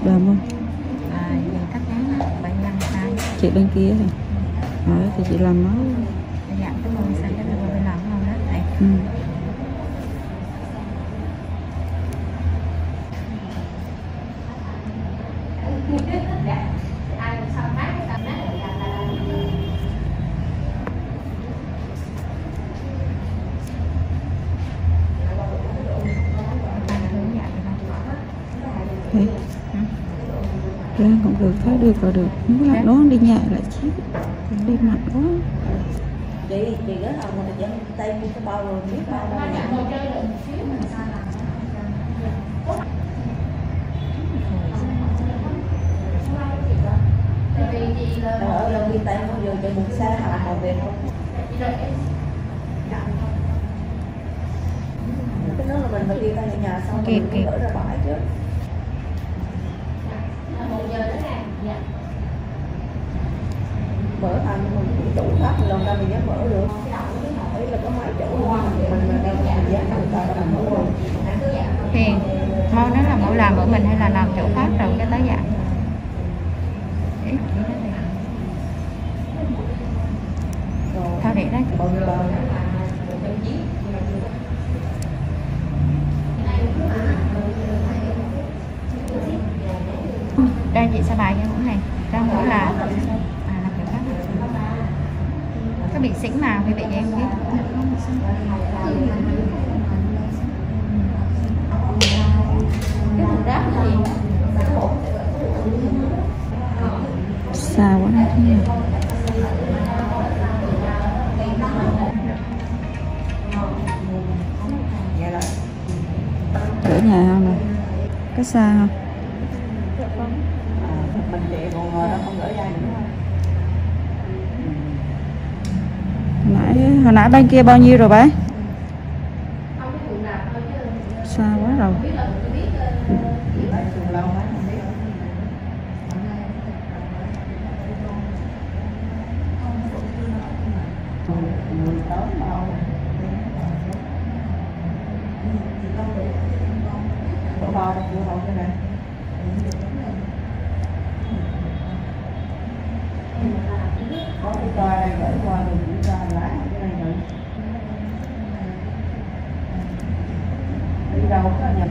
Đầm không? Thấp ngán 75 sai. Chị bên kia rồi. Thì chị làm nó. Dạ, cái môn sao cái mình làm không đó thầy. Thế. Lan cũng được, thấy được là được. Nếu là nó đi nhẹ lại chứ. Đi mạnh quá. Chị gỡ hồng mà chị tay mua cái bao rồi biết bao đâu nhận. Ở đâu đi tay mua giờ cho buồn xa hả mà về không? Cái đó là mình phải đi ra nhà xong mình gỡ ra bãi chứ. Mở thành mình chủ khác mình làm ra mình dám mở được. Đấy là có mấy chỗ mình đâu mình dám người ta làm mở rồi. Thì thôi nó là mỗi làm ở mình hay là làm chỗ khác rồi cái tới dạng. Thôi để đó. Đây chị sẽ bài cho mũ này. Trong mũ là làm kiểu khác. Có bị xỉn nào thì bị em biết. Cái thùng rác gì? Xa quá đây chứ nhỉ. Ở nhà không nè? Có xa không? Mình chị còn nó không gỡ ra nữa. Hồi nãy bên kia bao nhiêu rồi bác? Xa quá rồi. Có cái toa đây gửi qua mình chỉ ra lái cái này nữa. Đi đâu có nhập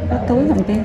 Có túi không kia?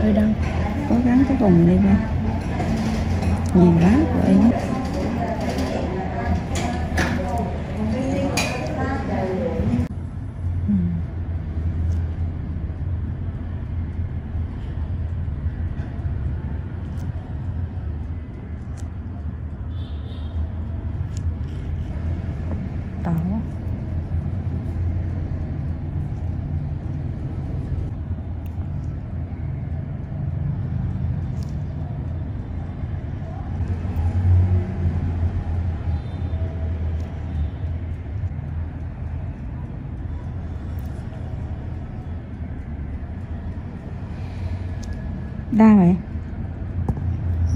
Ở đâu? Cố gắng cái vùng đi nha. Nhiều lá của em. Đa vậy.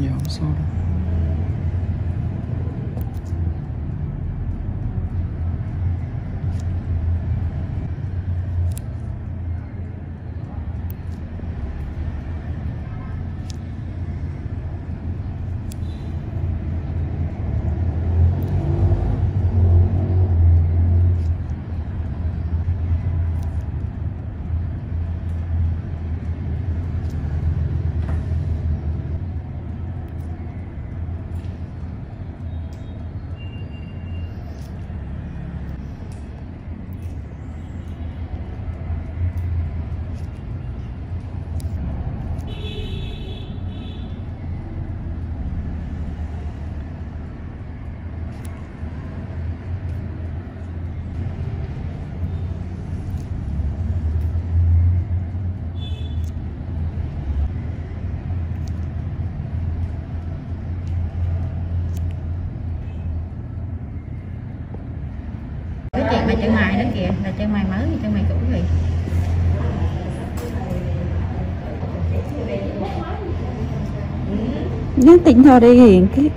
Dạ không sao đâu. Cái chuyện mà chân mày đó kìa là chân mày mới hay chân mày cũ vậy? Nhắn tin thôi đi Hiền cái.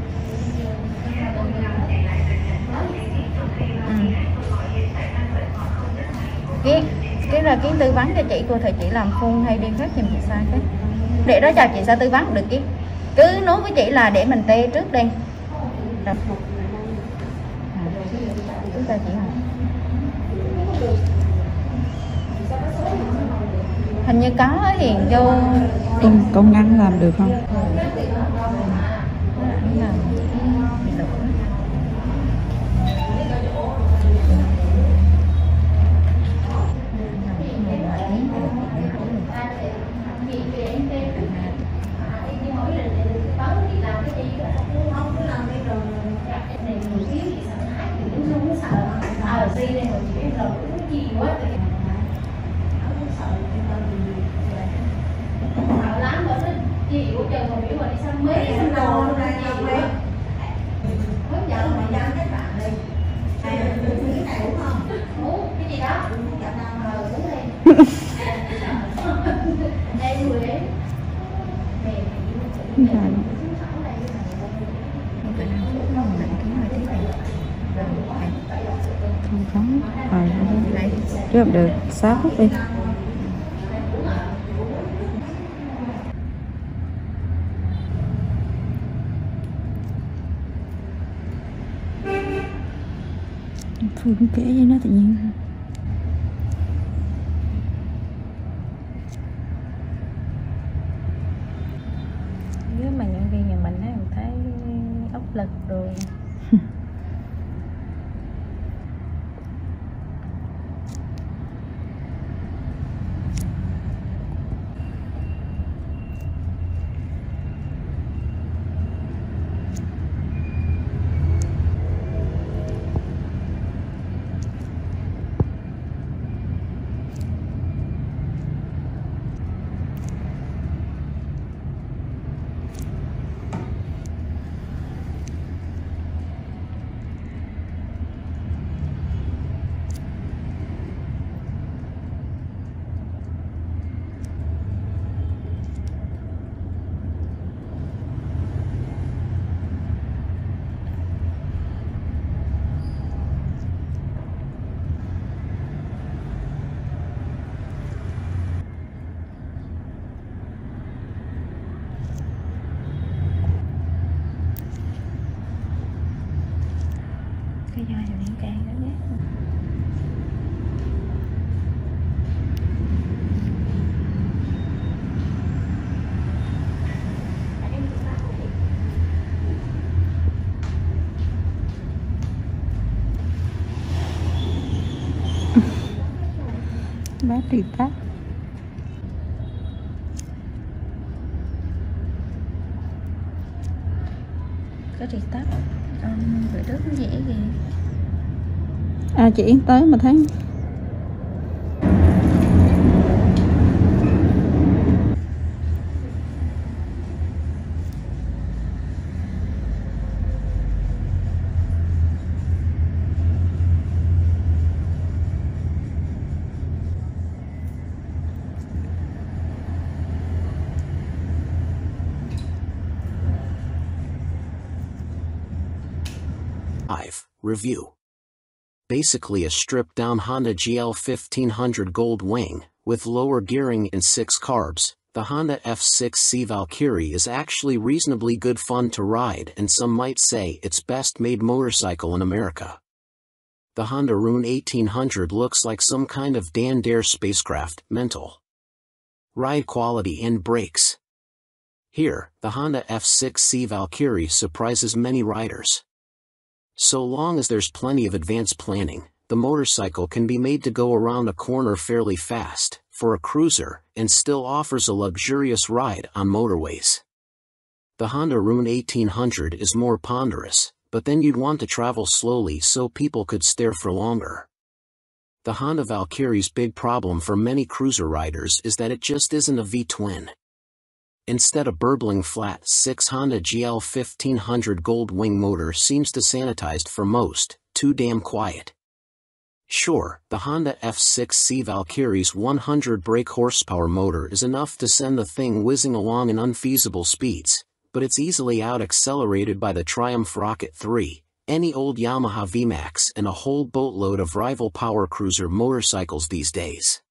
Cái là kiến tư vấn cho chị, cô thầy chị làm phun hay đi khác giùm chị sai cái. Để đó cho chị sẽ tư vấn được chứ. Cứ nói với chị là để mình tê trước đi. Rồi. Chúng ta chỉ học. Hình như có Hiền vô Công ngăn làm được không? Không chứ không được 6 phút đi. Phương kể với nó tự nhiên. Nếu mà nhân viên nhà mình á, mình thấy áp lực rồi. Cái dây thì liên can đó nhé. Bát thì tắt. Cái thì tắt. Vậy đó nó dễ gì. À chị Yến tới mà thấy. Review. Basically a stripped-down Honda GL 1500 Gold Wing, with lower gearing and 6 carbs. The Honda F6C Valkyrie is actually reasonably good fun to ride, and some might say it's best-made motorcycle in America. The Honda Rune 1800 looks like some kind of Dan Dare spacecraft. Mental. Ride quality and brakes. Here, the Honda F6C Valkyrie surprises many riders. So long as there's plenty of advanced planning, the motorcycle can be made to go around a corner fairly fast, for a cruiser, and still offers a luxurious ride on motorways. The Honda Rune 1800 is more ponderous, but then you'd want to travel slowly so people could stare for longer. The Honda Valkyrie's big problem for many cruiser riders is that it just isn't a V-twin. Instead, a burbling flat 6 Honda GL 1500 Gold Wing motor seems to sanitized for most, too damn quiet. Sure, the Honda F6C Valkyrie's 100 brake horsepower motor is enough to send the thing whizzing along in unfeasible speeds, but it's easily out-accelerated by the Triumph Rocket 3, any old Yamaha VMAX, and a whole boatload of rival power cruiser motorcycles these days.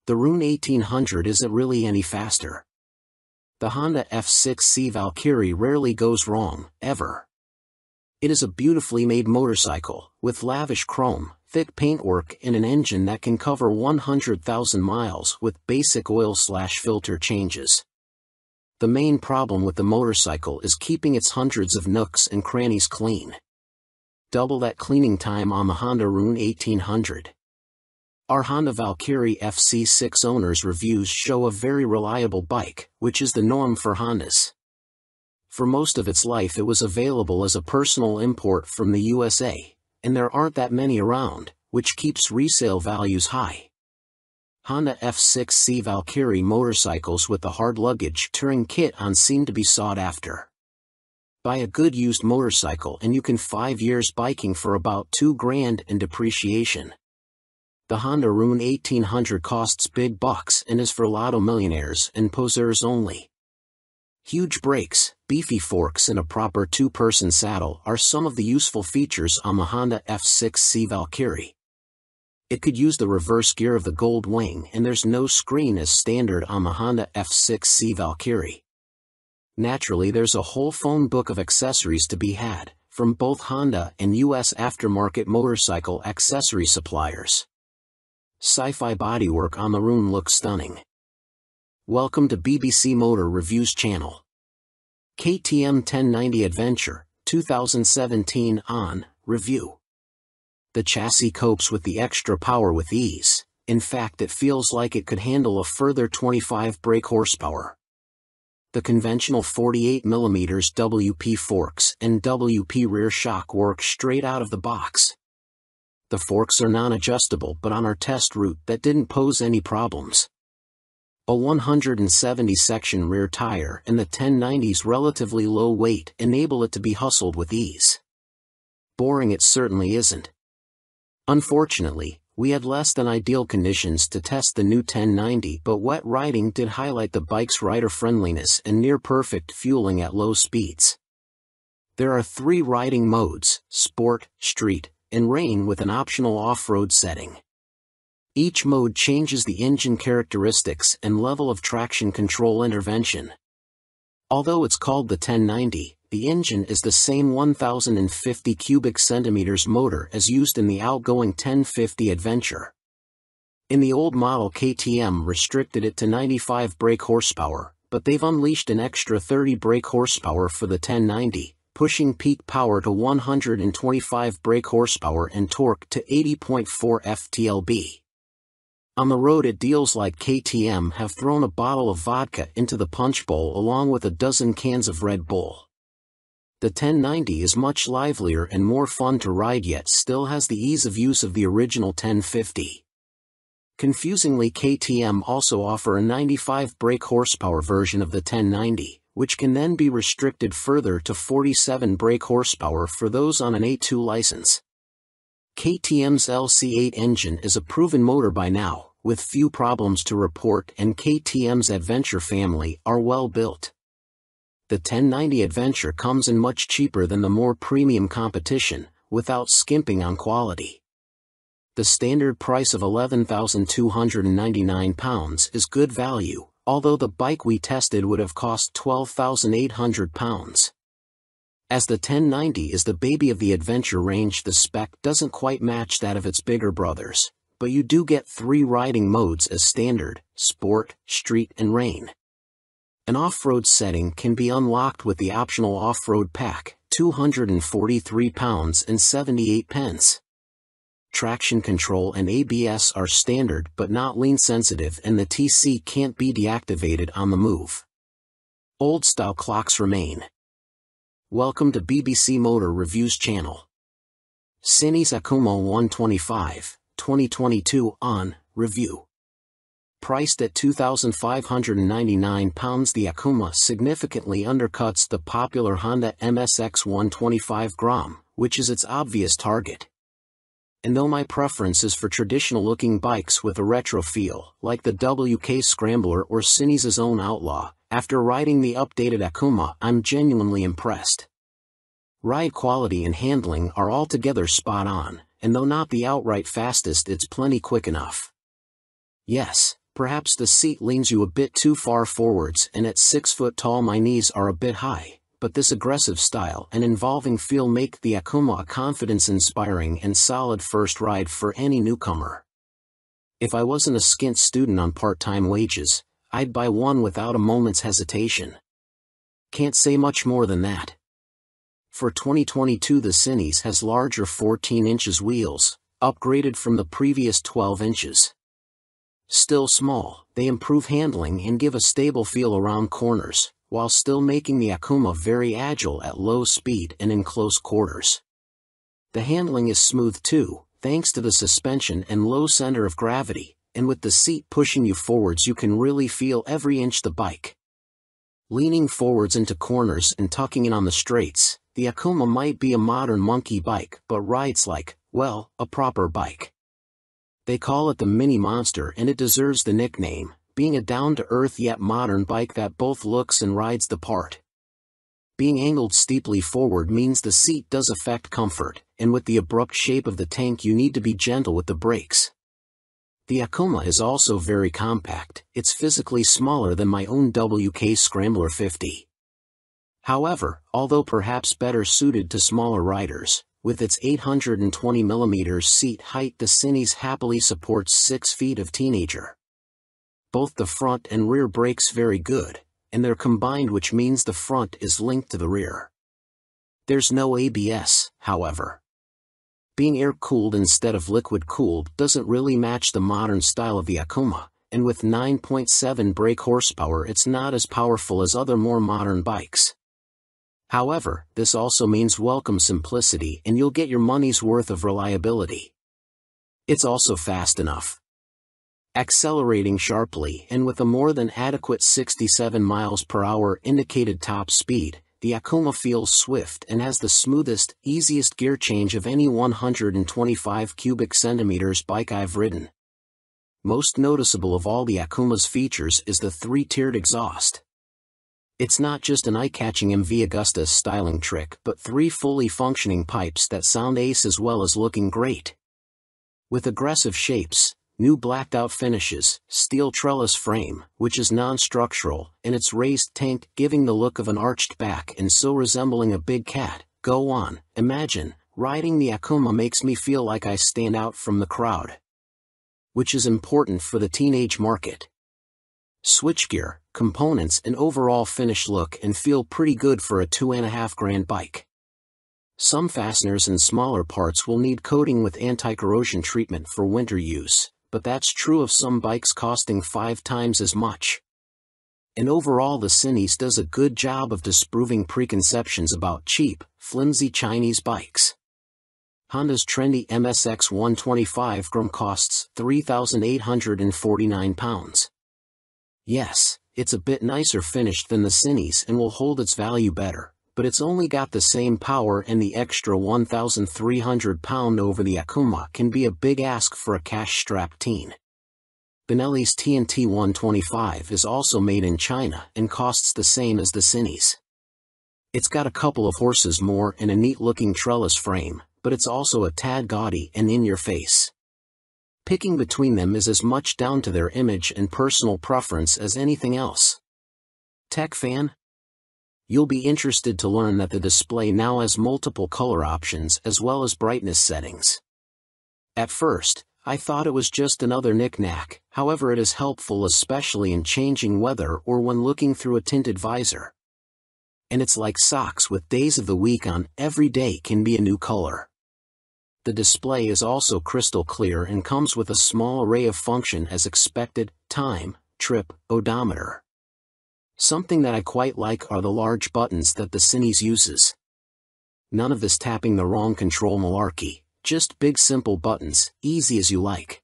The Rune 1800 isn't really any faster. The Honda F6C Valkyrie rarely goes wrong, ever. It is a beautifully made motorcycle, with lavish chrome, thick paintwork and an engine that can cover 100,000 miles with basic oil/filter changes. The main problem with the motorcycle is keeping its hundreds of nooks and crannies clean. Double that cleaning time on the Honda Rune 1800. Our Honda Valkyrie FC6 owners' reviews show a very reliable bike, which is the norm for Hondas. For most of its life it was available as a personal import from the USA, and there aren't that many around, which keeps resale values high. Honda F6C Valkyrie motorcycles with the hard luggage touring kit on seem to be sought after. Buy a good used motorcycle and you can 5 years biking for about $2,000 in depreciation. The Honda Rune 1800 costs big bucks and is for lotto millionaires and poseurs only. Huge brakes, beefy forks and a proper 2-person saddle are some of the useful features on the Honda F6C Valkyrie. It could use the reverse gear of the Gold Wing, and there's no screen as standard on the Honda F6C Valkyrie. Naturally, there's a whole phone book of accessories to be had, from both Honda and US aftermarket motorcycle accessory suppliers. Sci-fi bodywork on the Rune looks stunning. Welcome to BBC Motor Reviews channel. KTM 1090 Adventure, 2017 on review. The chassis copes with the extra power with ease. In fact, it feels like it could handle a further 25 brake horsepower. The conventional 48mm WP forks and WP rear shock work straight out of the box. The forks are non-adjustable, but on our test route that didn't pose any problems. A 170 section rear tire and the 1090's relatively low weight enable it to be hustled with ease. Boring it certainly isn't. Unfortunately, we had less than ideal conditions to test the new 1090, but wet riding did highlight the bike's rider friendliness and near-perfect fueling at low speeds. There are 3 riding modes: Sport, Street, and Rain, with an optional off-road setting. Each mode changes the engine characteristics and level of traction control intervention. Although it's called the 1090, the engine is the same 1050 cubic centimeters motor as used in the outgoing 1050 Adventure. In the old model, KTM restricted it to 95 brake horsepower, but they've unleashed an extra 30 brake horsepower for the 1090, pushing peak power to 125 brake horsepower and torque to 80.4 ft-lb. On the road, it deals like KTM have thrown a bottle of vodka into the punch bowl along with a dozen cans of Red Bull. The 1090 is much livelier and more fun to ride, yet still has the ease of use of the original 1050. Confusingly, KTM also offer a 95 brake horsepower version of the 1090, which can then be restricted further to 47 brake horsepower for those on an A2 license. KTM's LC8 engine is a proven motor by now, with few problems to report, and KTM's Adventure family are well built. The 1090 Adventure comes in much cheaper than the more premium competition, without skimping on quality. The standard price of £11,299 is good value, although the bike we tested would have cost £12,800. As the 1090 is the baby of the adventure range, the spec doesn't quite match that of its bigger brothers, but you do get 3 riding modes as standard: sport, street and rain. An off-road setting can be unlocked with the optional off-road pack, £243.78. Traction control and ABS are standard but not lean sensitive, and the TC can't be deactivated on the move. Old-style clocks remain. Welcome to BBC Motor Reviews channel. Cinis Akuma 125, 2022 on review. Priced at £2,599, the Akuma significantly undercuts the popular Honda MSX 125 Grom, which is its obvious target. And though my preference is for traditional-looking bikes with a retro feel, like the WK Scrambler or Cinis' own Outlaw, after riding the updated Akuma, I'm genuinely impressed. Ride quality and handling are altogether spot on, and though not the outright fastest, it's plenty quick enough. Yes, perhaps the seat leans you a bit too far forwards, and at 6 foot tall my knees are a bit high, but this aggressive style and involving feel make the Akuma a confidence-inspiring and solid first ride for any newcomer. If I wasn't a skint student on part-time wages, I'd buy one without a moment's hesitation. Can't say much more than that. For 2022, the Cinis has larger 14 inches wheels, upgraded from the previous 12 inches. Still small, they improve handling and give a stable feel around corners, while still making the Akuma very agile at low speed and in close quarters. The handling is smooth too, thanks to the suspension and low center of gravity, and with the seat pushing you forwards you can really feel every inch the bike. Leaning forwards into corners and tucking in on the straights, the Akuma might be a modern monkey bike but rides like, well, a proper bike. They call it the Mini Monster, and it deserves the nickname, being a down-to-earth yet modern bike that both looks and rides the part. Being angled steeply forward means the seat does affect comfort, and with the abrupt shape of the tank you need to be gentle with the brakes. The Akuma is also very compact. It's physically smaller than my own WK Scrambler 50. However, although perhaps better suited to smaller riders, with its 820mm seat height, the Cinis happily supports 6 feet of teenager. Both the front and rear brakes very good, and they're combined, which means the front is linked to the rear. There's no ABS, however. Being air-cooled instead of liquid-cooled doesn't really match the modern style of the Akuma, and with 9.7 brake horsepower it's not as powerful as other more modern bikes. However, this also means welcome simplicity, and you'll get your money's worth of reliability. It's also fast enough. Accelerating sharply and with a more than adequate 67 miles per hour indicated top speed, the Akuma feels swift and has the smoothest, easiest gear change of any 125 cubic centimeters bike I've ridden. Most noticeable of all the Akuma's features is the 3-tiered exhaust. It's not just an eye-catching MV Agusta styling trick, but 3 fully functioning pipes that sound ace as well as looking great. With aggressive shapes, new blacked-out finishes, steel trellis frame, which is non-structural, and its raised tank giving the look of an arched back and so resembling a big cat, go on, imagine, riding the Akuma makes me feel like I stand out from the crowd. Which is important for the teenage market. Switchgear, components and overall finish look and feel pretty good for a $2,500 bike. Some fasteners and smaller parts will need coating with anti-corrosion treatment for winter use, but that's true of some bikes costing 5 times as much. And overall the Cinis does a good job of disproving preconceptions about cheap, flimsy Chinese bikes. Honda's trendy MSX 125 Grom costs £3,849. Yes, it's a bit nicer finished than the Cinis and will hold its value better, but it's only got the same power, and the extra £1,300 over the Akuma can be a big ask for a cash-strapped teen. Benelli's TNT 125 is also made in China and costs the same as the Cinis. It's got a couple of horses more and a neat-looking trellis frame, but but it's also a tad gaudy and in your face. Picking between them is as much down to their image and personal preference as anything else. Tech fan? You'll be interested to learn that the display now has multiple color options as well as brightness settings. At first, I thought it was just another knick-knack, however it is helpful especially in changing weather or when looking through a tinted visor. And it's like socks with days of the week on, every day can be a new color. The display is also crystal clear and comes with a small array of function as expected: time, trip, odometer. Something that I quite like are the large buttons that the Cines uses. None of this tapping the wrong control malarkey, just big simple buttons, easy as you like.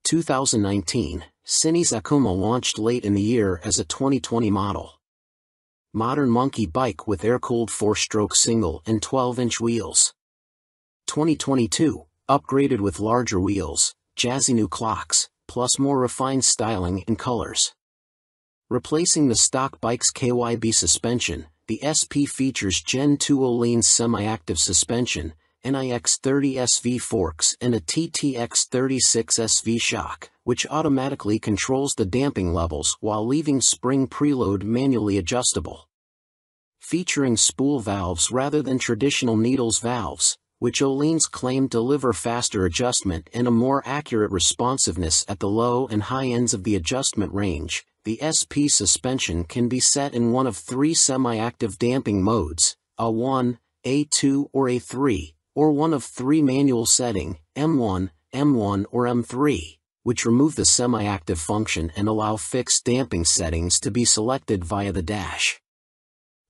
2019, Cines Akuma launched late in the year as a 2020 model. Modern monkey bike with air-cooled 4-stroke single and 12-inch wheels. 2022, upgraded with larger wheels, jazzy new clocks, plus more refined styling and colors. Replacing the stock bike's KYB suspension, the SP features Gen 2 Öhlins semi-active suspension, NIX30 SV forks and a TTX36 SV shock, which automatically controls the damping levels while leaving spring preload manually adjustable. Featuring spool valves rather than traditional needles valves, which Öhlins claim deliver faster adjustment and a more accurate responsiveness at the low and high ends of the adjustment range, the SP suspension can be set in one of 3 semi-active damping modes, A1, A2 or A3, or one of 3 manual setting, M1, M1 or M3, which remove the semi-active function and allow fixed damping settings to be selected via the dash.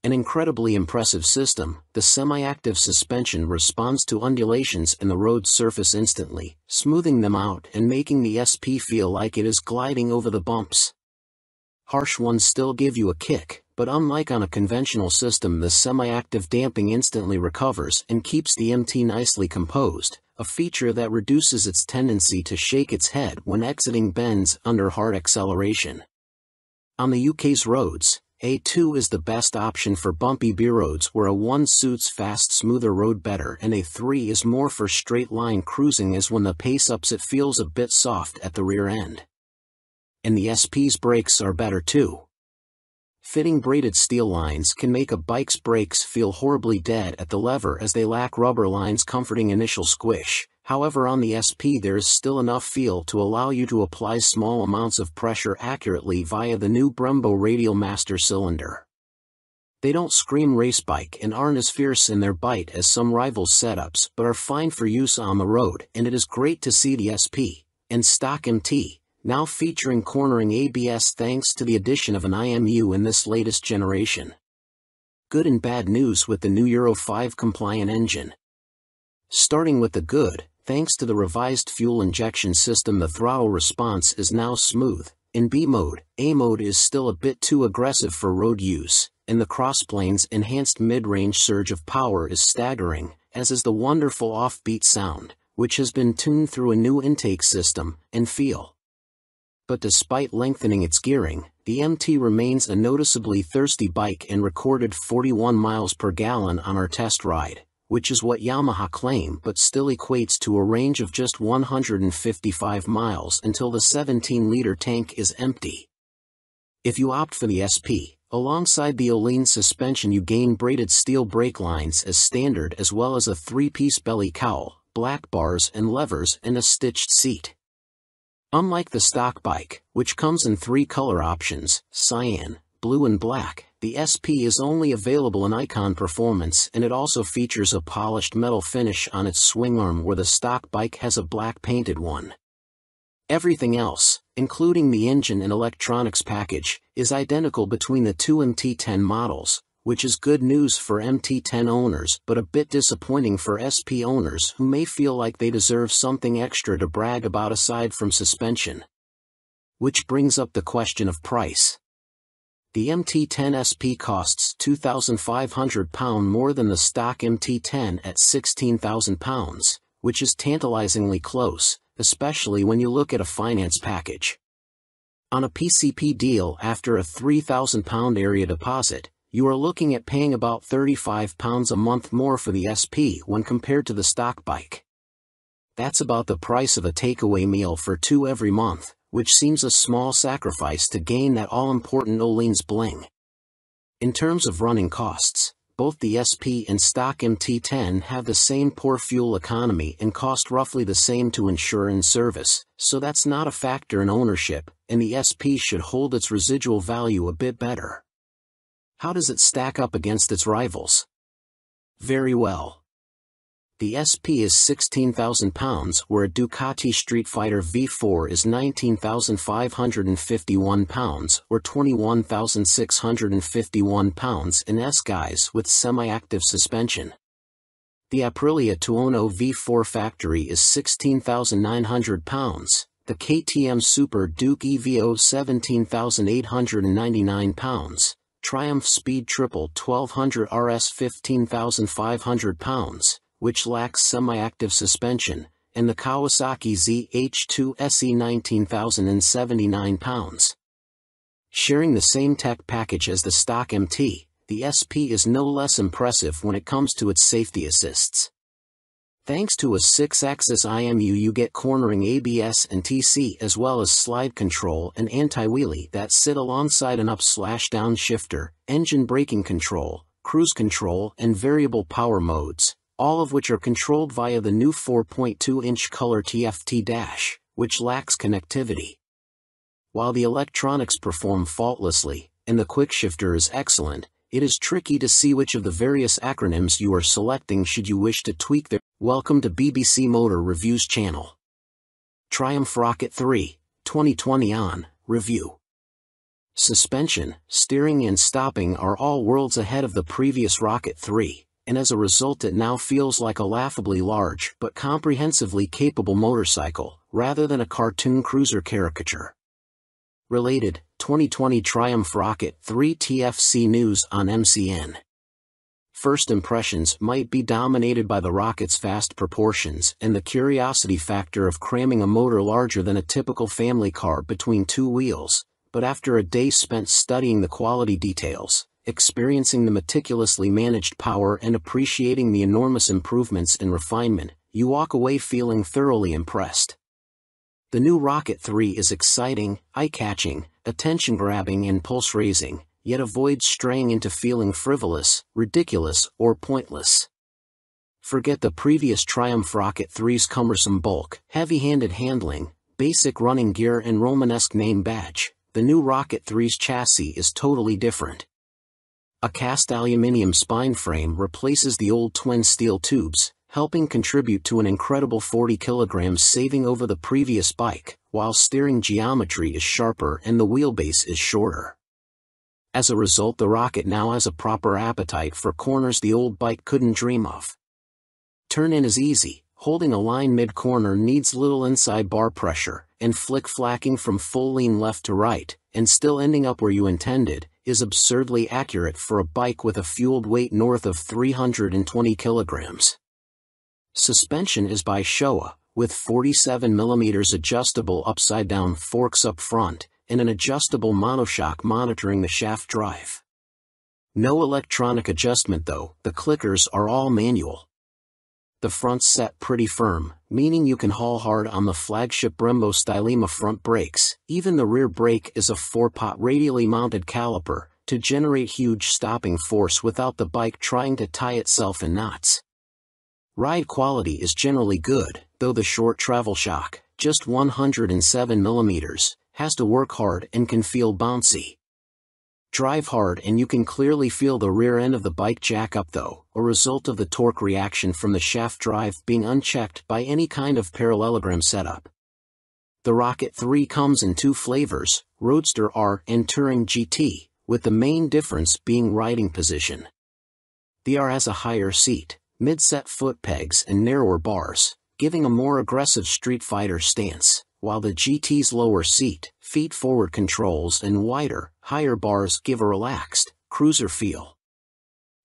An incredibly impressive system, the semi-active suspension responds to undulations in the road surface instantly, smoothing them out and making the SP feel like it is gliding over the bumps. Harsh ones still give you a kick, but unlike on a conventional system, the semi-active damping instantly recovers and keeps the MT nicely composed, a feature that reduces its tendency to shake its head when exiting bends under hard acceleration. On the UK's roads, A2 is the best option for bumpy B roads where A1 suits fast, smoother road better, and A3 is more for straight-line cruising, as when the pace ups it feels a bit soft at the rear end. And the SP's brakes are better too. Fitting braided steel lines can make a bike's brakes feel horribly dead at the lever as they lack rubber lines comforting initial squish. However, on the SP there is still enough feel to allow you to apply small amounts of pressure accurately via the new Brembo Radial Master cylinder. They don't scream race bike and aren't as fierce in their bite as some rivals' setups, but are fine for use on the road, and it is great to see the SP and stock MT now featuring cornering ABS thanks to the addition of an IMU in this latest generation. Good and bad news with the new Euro 5 compliant engine. Starting with the good, thanks to the revised fuel injection system, the throttle response is now smooth. In B mode, A mode is still a bit too aggressive for road use, and the crossplane's enhanced mid-range surge of power is staggering, as is the wonderful offbeat sound, which has been tuned through a new intake system and feel. But despite lengthening its gearing, the MT remains a noticeably thirsty bike and recorded 41 miles per gallon on our test ride, which is what Yamaha claim, but still equates to a range of just 155 miles until the 17-liter tank is empty. If you opt for the SP, alongside the Öhlins suspension you gain braided steel brake lines as standard, as well as a 3-piece belly cowl, black bars and levers, and a stitched seat. Unlike the stock bike, which comes in 3 color options, cyan, blue and black, the SP is only available in Icon Performance, and it also features a polished metal finish on its swing arm where the stock bike has a black painted one. Everything else, including the engine and electronics package, is identical between the 2 MT10 models, which is good news for MT10 owners but a bit disappointing for SP owners who may feel like they deserve something extra to brag about aside from suspension. Which brings up the question of price. The MT10 SP costs £2,500 more than the stock MT10 at £16,000, which is tantalizingly close, especially when you look at a finance package. On a PCP deal after a £3,000 area deposit, you are looking at paying about £35 a month more for the SP when compared to the stock bike. That's about the price of a takeaway meal for two every month, which seems a small sacrifice to gain that all-important Öhlins bling. In terms of running costs, both the SP and stock MT10 have the same poor fuel economy and cost roughly the same to insure and service, so that's not a factor in ownership, and the SP should hold its residual value a bit better. How does it stack up against its rivals? Very well. The SP is £16,000, where a Ducati Street Fighter V4 is £19,551, or £21,651 in S-Guise with semi-active suspension. The Aprilia Tuono V4 factory is £16,900, the KTM Super Duke EVO £17,899, Triumph Speed Triple 1200 RS £15,500, which lacks semi-active suspension, and the Kawasaki ZH2 SE £19,079. Sharing the same tech package as the stock MT, the SP is no less impressive when it comes to its safety assists. Thanks to a 6-axis IMU, you get cornering ABS and TC, as well as slide control and anti-wheelie that sit alongside an up/down shifter, engine braking control, cruise control, and variable power modes, all of which are controlled via the new 4.2-inch color TFT dash, which lacks connectivity. While the electronics perform faultlessly, and the quickshifter is excellent, it is tricky to see which of the various acronyms you are selecting should you wish to tweak their. Welcome to BBC Motor Reviews channel. Triumph Rocket 3, 2020 on review. Suspension, steering and stopping are all worlds ahead of the previous Rocket 3, and as a result it now feels like a laughably large but comprehensively capable motorcycle, rather than a cartoon cruiser caricature. Related, 2020 Triumph Rocket 3 TFC news on MCN. First impressions might be dominated by the rocket's vast proportions and the curiosity factor of cramming a motor larger than a typical family car between two wheels, but after a day spent studying the quality details, experiencing the meticulously managed power and appreciating the enormous improvements in refinement, you walk away feeling thoroughly impressed. The new Rocket 3 is exciting, eye-catching, attention-grabbing and pulse-raising, yet avoids straying into feeling frivolous, ridiculous, or pointless. Forget the previous Triumph Rocket 3's cumbersome bulk, heavy-handed handling, basic running gear and Romanesque name badge. The new Rocket 3's chassis is totally different. A cast aluminium spine frame replaces the old twin steel tubes, helping contribute to an incredible 40 kilograms saving over the previous bike, while steering geometry is sharper and the wheelbase is shorter. As a result, the Rocket now has a proper appetite for corners the old bike couldn't dream of. Turn-in is easy, holding a line mid-corner needs little inside bar pressure, and flick-flacking from full lean left to right, and still ending up where you intended, is absurdly accurate for a bike with a fueled weight north of 320 kilograms. Suspension is by Showa, with 47mm adjustable upside-down forks up front, and an adjustable monoshock monitoring the shaft drive. No electronic adjustment though, the clickers are all manual. The front's set pretty firm, meaning you can haul hard on the flagship Brembo Stylema front brakes. Even the rear brake is a 4-pot radially mounted caliper, to generate huge stopping force without the bike trying to tie itself in knots. Ride quality is generally good, though the short travel shock, just 107mm, has to work hard and can feel bouncy. Drive hard and you can clearly feel the rear end of the bike jack up though, a result of the torque reaction from the shaft drive being unchecked by any kind of parallelogram setup. The Rocket 3 comes in two flavors, Roadster R and Touring GT, with the main difference being riding position. The R has a higher seat, mid-set foot pegs and narrower bars, giving a more aggressive Street Fighter stance, while the GT's lower seat, feet-forward controls and wider, higher bars give a relaxed, cruiser feel.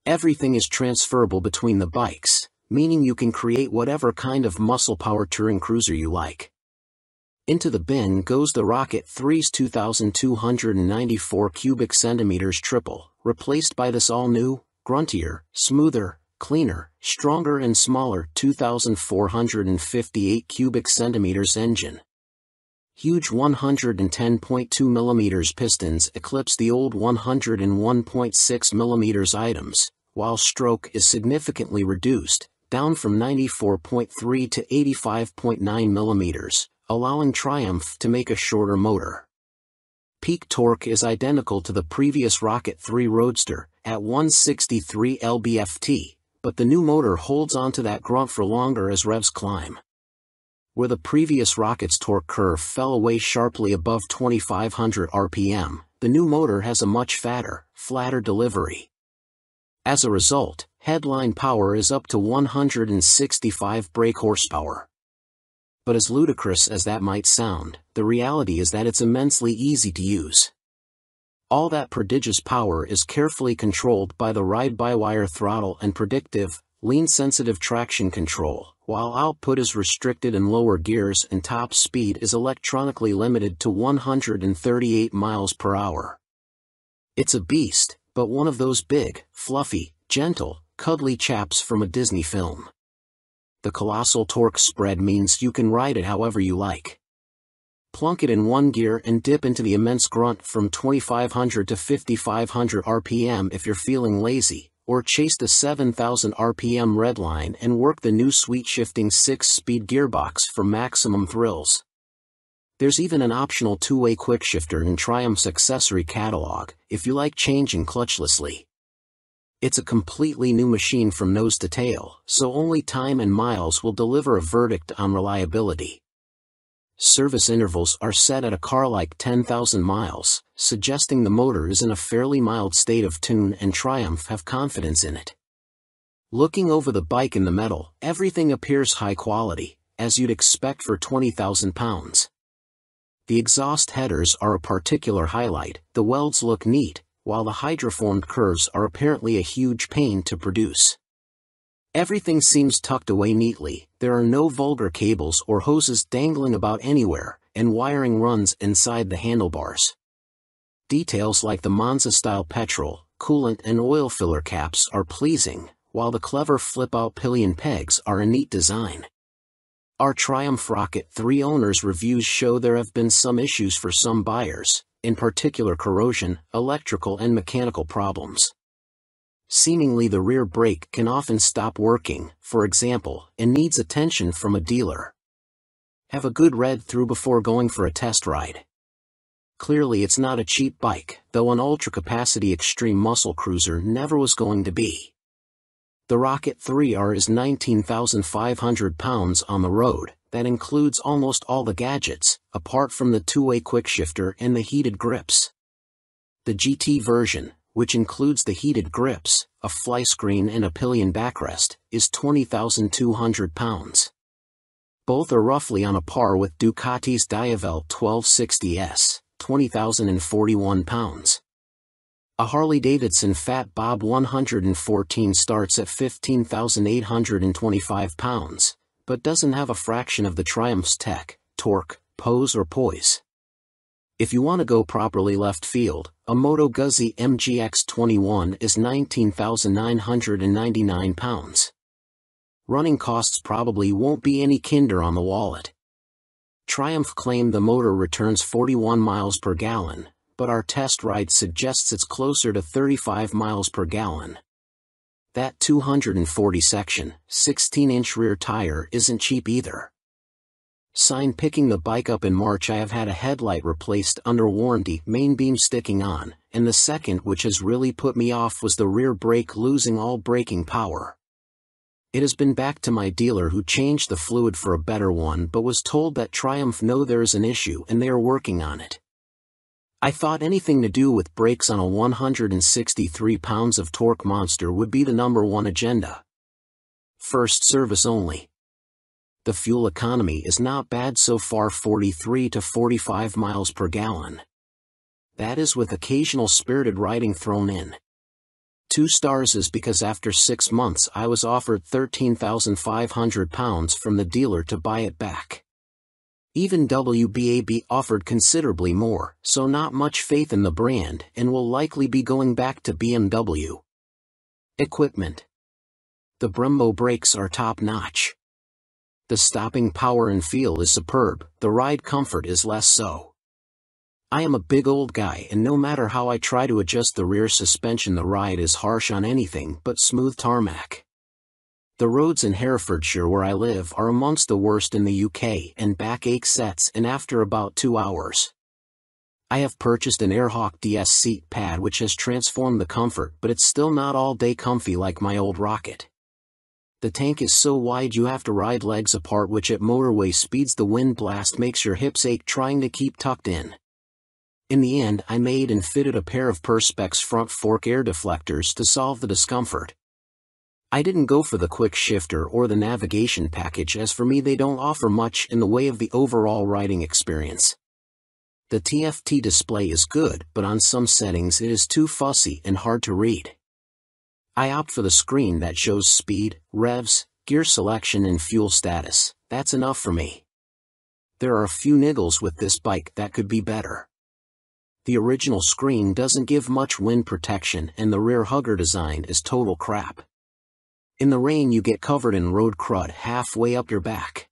Everything is transferable between the bikes, meaning you can create whatever kind of muscle power touring cruiser you like. Into the bin goes the Rocket 3's 2,294 cubic centimeters triple, replaced by this all-new, gruntier, smoother, cleaner, stronger and smaller 2,458 cubic centimeters engine. Huge 110.2 mm pistons eclipse the old 101.6 mm items, while stroke is significantly reduced, down from 94.3 to 85.9 mm, allowing Triumph to make a shorter motor. Peak torque is identical to the previous Rocket 3 Roadster, at 163 lb-ft, but the new motor holds onto that grunt for longer as revs climb. Where the previous Rocket's torque curve fell away sharply above 2,500 rpm, the new motor has a much fatter, flatter delivery. As a result, headline power is up to 165 brake horsepower. But as ludicrous as that might sound, the reality is that it's immensely easy to use. All that prodigious power is carefully controlled by the ride-by-wire throttle and predictive, lean-sensitive traction control, while output is restricted in lower gears and top speed is electronically limited to 138 miles per hour. It's a beast, but one of those big, fluffy, gentle, cuddly chaps from a Disney film. The colossal torque spread means you can ride it however you like. Plunk it in one gear and dip into the immense grunt from 2,500 to 5,500 rpm if you're feeling lazy, or chase the 7,000 rpm redline and work the new sweet-shifting 6-speed gearbox for maximum thrills. There's even an optional two-way quickshifter in Triumph's accessory catalog, if you like changing clutchlessly. It's a completely new machine from nose to tail, so only time and miles will deliver a verdict on reliability. Service intervals are set at a car like 10,000 miles, suggesting the motor is in a fairly mild state of tune and Triumph have confidence in it. Looking over the bike in the metal, everything appears high quality, as you'd expect for 20,000 pounds. The exhaust headers are a particular highlight, the welds look neat, while the hydroformed curves are apparently a huge pain to produce. Everything seems tucked away neatly, there are no vulgar cables or hoses dangling about anywhere, and wiring runs inside the handlebars. Details like the Monza-style petrol, coolant and oil filler caps are pleasing, while the clever flip-out pillion pegs are a neat design. Our Triumph Rocket 3 owners' reviews show there have been some issues for some buyers, in particular corrosion, electrical and mechanical problems. Seemingly the rear brake can often stop working, for example, and needs attention from a dealer. Have a good read through before going for a test ride. Clearly it's not a cheap bike, though an ultra-capacity extreme muscle cruiser never was going to be. The Rocket 3R is 19,500 pounds on the road. That includes almost all the gadgets, apart from the two-way quickshifter and the heated grips. The GT version, which includes the heated grips, a fly screen and a pillion backrest, is 20,200 pounds. Both are roughly on a par with Ducati's Diavel 1260S, 20,041 pounds. A Harley-Davidson Fat Bob 114 starts at 15,825 pounds. But doesn't have a fraction of the Triumph's tech, torque, pose or poise. If you want to go properly left field, a Moto Guzzi MGX21 is 19,999 pounds. Running costs probably won't be any kinder on the wallet. Triumph claimed the motor returns 41 miles per gallon, but our test ride suggests it's closer to 35 miles per gallon. That 240 section, 16-inch rear tire isn't cheap either. Sign picking the bike up in March I have had a headlight replaced under warranty, main beam sticking on, and the second which has really put me off was the rear brake losing all braking power. It has been back to my dealer who changed the fluid for a better one but was told that Triumph know there is an issue and they are working on it. I thought anything to do with brakes on a 163 pounds of torque monster would be the #1 agenda. First service only. The fuel economy is not bad so far, 43 to 45 miles per gallon. That is with occasional spirited riding thrown in. 2 stars is because after 6 months I was offered 13,500 pounds from the dealer to buy it back. Even WBAB offered considerably more, so not much faith in the brand and will likely be going back to BMW. Equipment. The Brembo brakes are top-notch. The stopping power and feel is superb, the ride comfort is less so. I am a big old guy and no matter how I try to adjust the rear suspension the ride is harsh on anything but smooth tarmac. The roads in Herefordshire where I live are amongst the worst in the UK and backache sets in after about 2 hours. I have purchased an Airhawk DS seat pad which has transformed the comfort but it's still not all day comfy like my old Rocket. The tank is so wide you have to ride legs apart which at motorway speeds the wind blast makes your hips ache trying to keep tucked in. In the end I made and fitted a pair of Perspex front fork air deflectors to solve the discomfort. I didn't go for the quick shifter or the navigation package as for me they don't offer much in the way of the overall riding experience. The TFT display is good but on some settings it is too fussy and hard to read. I opt for the screen that shows speed, revs, gear selection and fuel status, that's enough for me. There are a few niggles with this bike that could be better. The original screen doesn't give much wind protection and the rear hugger design is total crap. In the rain you get covered in road crud halfway up your back.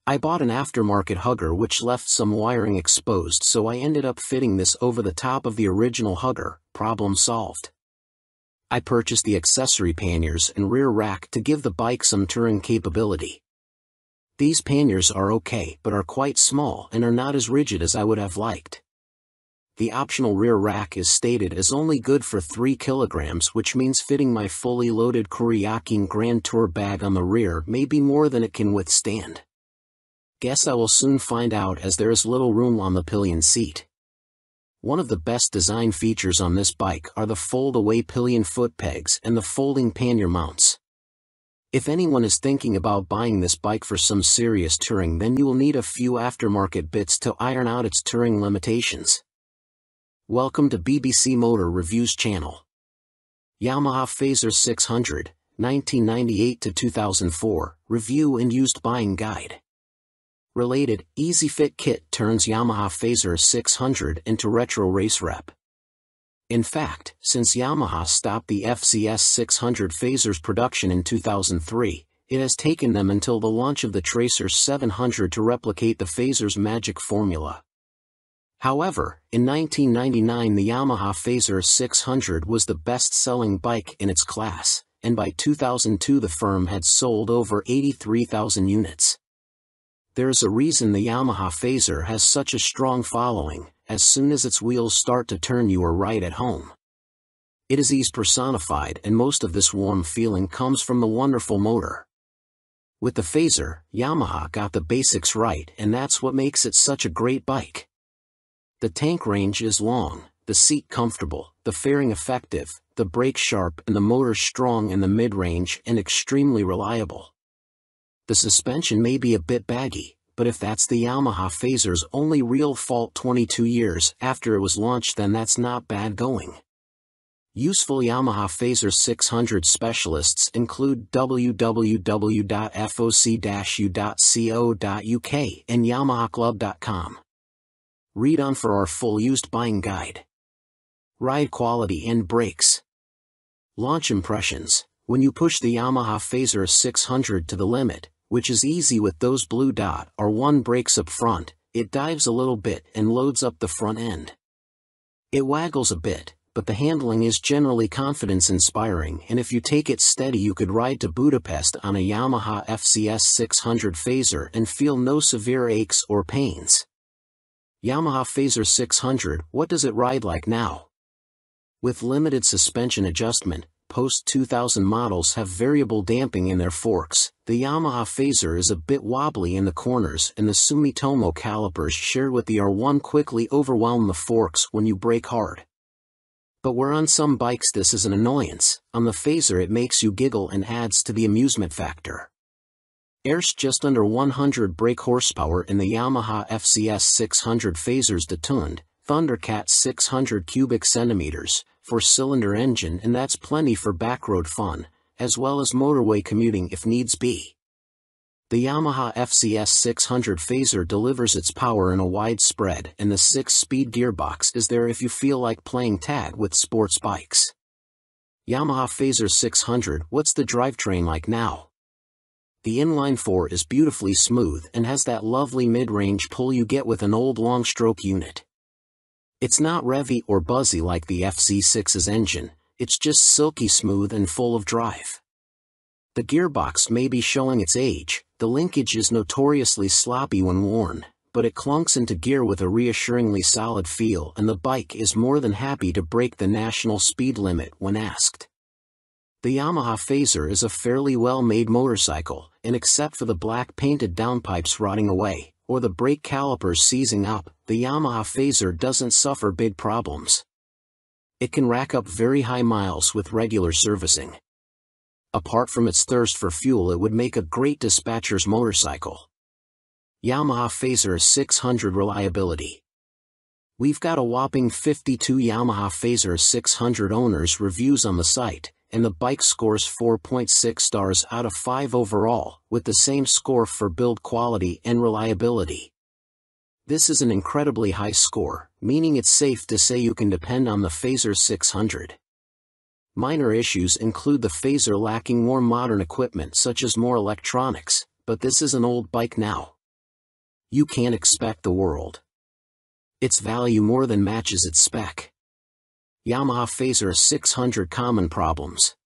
I bought an aftermarket hugger which left some wiring exposed so I ended up fitting this over the top of the original hugger, problem solved. I purchased the accessory panniers and rear rack to give the bike some touring capability. These panniers are okay but are quite small and are not as rigid as I would have liked. The optional rear rack is stated as only good for 3 kilograms which means fitting my fully loaded Kuryakyn Grand Tour bag on the rear may be more than it can withstand. Guess I will soon find out as there is little room on the pillion seat. One of the best design features on this bike are the fold-away pillion foot pegs and the folding pannier mounts. If anyone is thinking about buying this bike for some serious touring then you will need a few aftermarket bits to iron out its touring limitations. Welcome to BBC Motor Reviews channel. Yamaha Fazer 600, 1998 to 2004, Review and Used Buying Guide. Related, Easy Fit Kit turns Yamaha Fazer 600 into retro race rep. In fact, since Yamaha stopped the FZS 600 Fazer's production in 2003, it has taken them until the launch of the Tracer 700 to replicate the Fazer's magic formula. However, in 1999 the Yamaha Fazer 600 was the best-selling bike in its class, and by 2002 the firm had sold over 83,000 units. There is a reason the Yamaha Fazer has such a strong following. As soon as its wheels start to turn you are right at home. It is ease personified and most of this warm feeling comes from the wonderful motor. With the Fazer, Yamaha got the basics right and that's what makes it such a great bike. The tank range is long, the seat comfortable, the fairing effective, the brake sharp and the motor strong in the mid-range and extremely reliable. The suspension may be a bit baggy, but if that's the Yamaha Fazer's only real fault 22 years after it was launched then that's not bad going. Useful Yamaha Fazer 600 specialists include www.foc-u.co.uk and yamahaclub.com. Read on for our full used buying guide. Ride quality and brakes. Launch impressions. When you push the Yamaha Fazer 600 to the limit, which is easy with those blue dot or one brakes up front, it dives a little bit and loads up the front end. It waggles a bit, but the handling is generally confidence-inspiring and if you take it steady you could ride to Budapest on a Yamaha FZS 600 Fazer and feel no severe aches or pains. Yamaha Fazer 600, what does it ride like now? With limited suspension adjustment, post-2000 models have variable damping in their forks. The Yamaha Fazer is a bit wobbly in the corners and the Sumitomo calipers shared with the R1 quickly overwhelm the forks when you brake hard. But where on some bikes this is an annoyance, on the Fazer it makes you giggle and adds to the amusement factor. There's just under 100 brake horsepower in the Yamaha FZS 600 Fazer's detuned, Thundercat 600 cubic centimeters, 4-cylinder engine and that's plenty for backroad fun, as well as motorway commuting if needs be. The Yamaha FCS 600 Phaser delivers its power in a wide spread, and the 6-speed gearbox is there if you feel like playing tag with sports bikes. Yamaha Phaser 600. What's the drivetrain like now? The inline-4 is beautifully smooth and has that lovely mid-range pull you get with an old long-stroke unit. It's not revvy or buzzy like the FC6's engine, it's just silky smooth and full of drive. The gearbox may be showing its age, the linkage is notoriously sloppy when worn, but it clunks into gear with a reassuringly solid feel, and the bike is more than happy to break the national speed limit when asked. The Yamaha Phaser is a fairly well-made motorcycle, and except for the black painted downpipes rotting away, or the brake calipers seizing up, the Yamaha Phaser doesn't suffer big problems. It can rack up very high miles with regular servicing. Apart from its thirst for fuel, it would make a great dispatcher's motorcycle. Yamaha Phaser 600 reliability. We've got a whopping 52 Yamaha Phaser 600 owners reviews on the site, and the bike scores 4.6 stars out of 5 overall, with the same score for build quality and reliability. This is an incredibly high score, meaning it's safe to say you can depend on the Phaser 600. Minor issues include the Phaser lacking more modern equipment such as more electronics, but this is an old bike now. You can't expect the world. Its value more than matches its spec. Yamaha Phaser 600 common problems.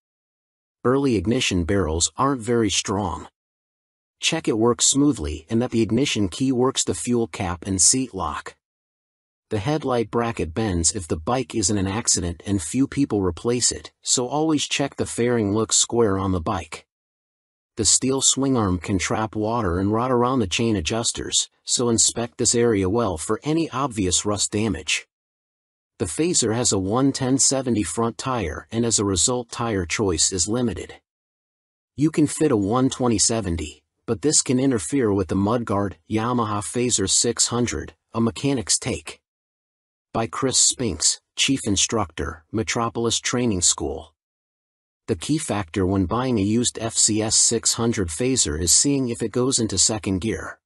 Early ignition barrels aren't very strong. Check it works smoothly and that the ignition key works the fuel cap and seat lock. The headlight bracket bends if the bike is in an accident and few people replace it, so always check the fairing looks square on the bike. The steel swing arm can trap water and rot around the chain adjusters, so inspect this area well for any obvious rust damage. The Phaser has a 110/70 front tire, and as a result tire choice is limited. You can fit a 120/70, but this can interfere with the mudguard. Yamaha Phaser 600, a mechanic's take. By Chris Spinks, Chief Instructor, Metropolis Training School. The key factor when buying a used FCS 600 Phaser is seeing if it goes into second gear.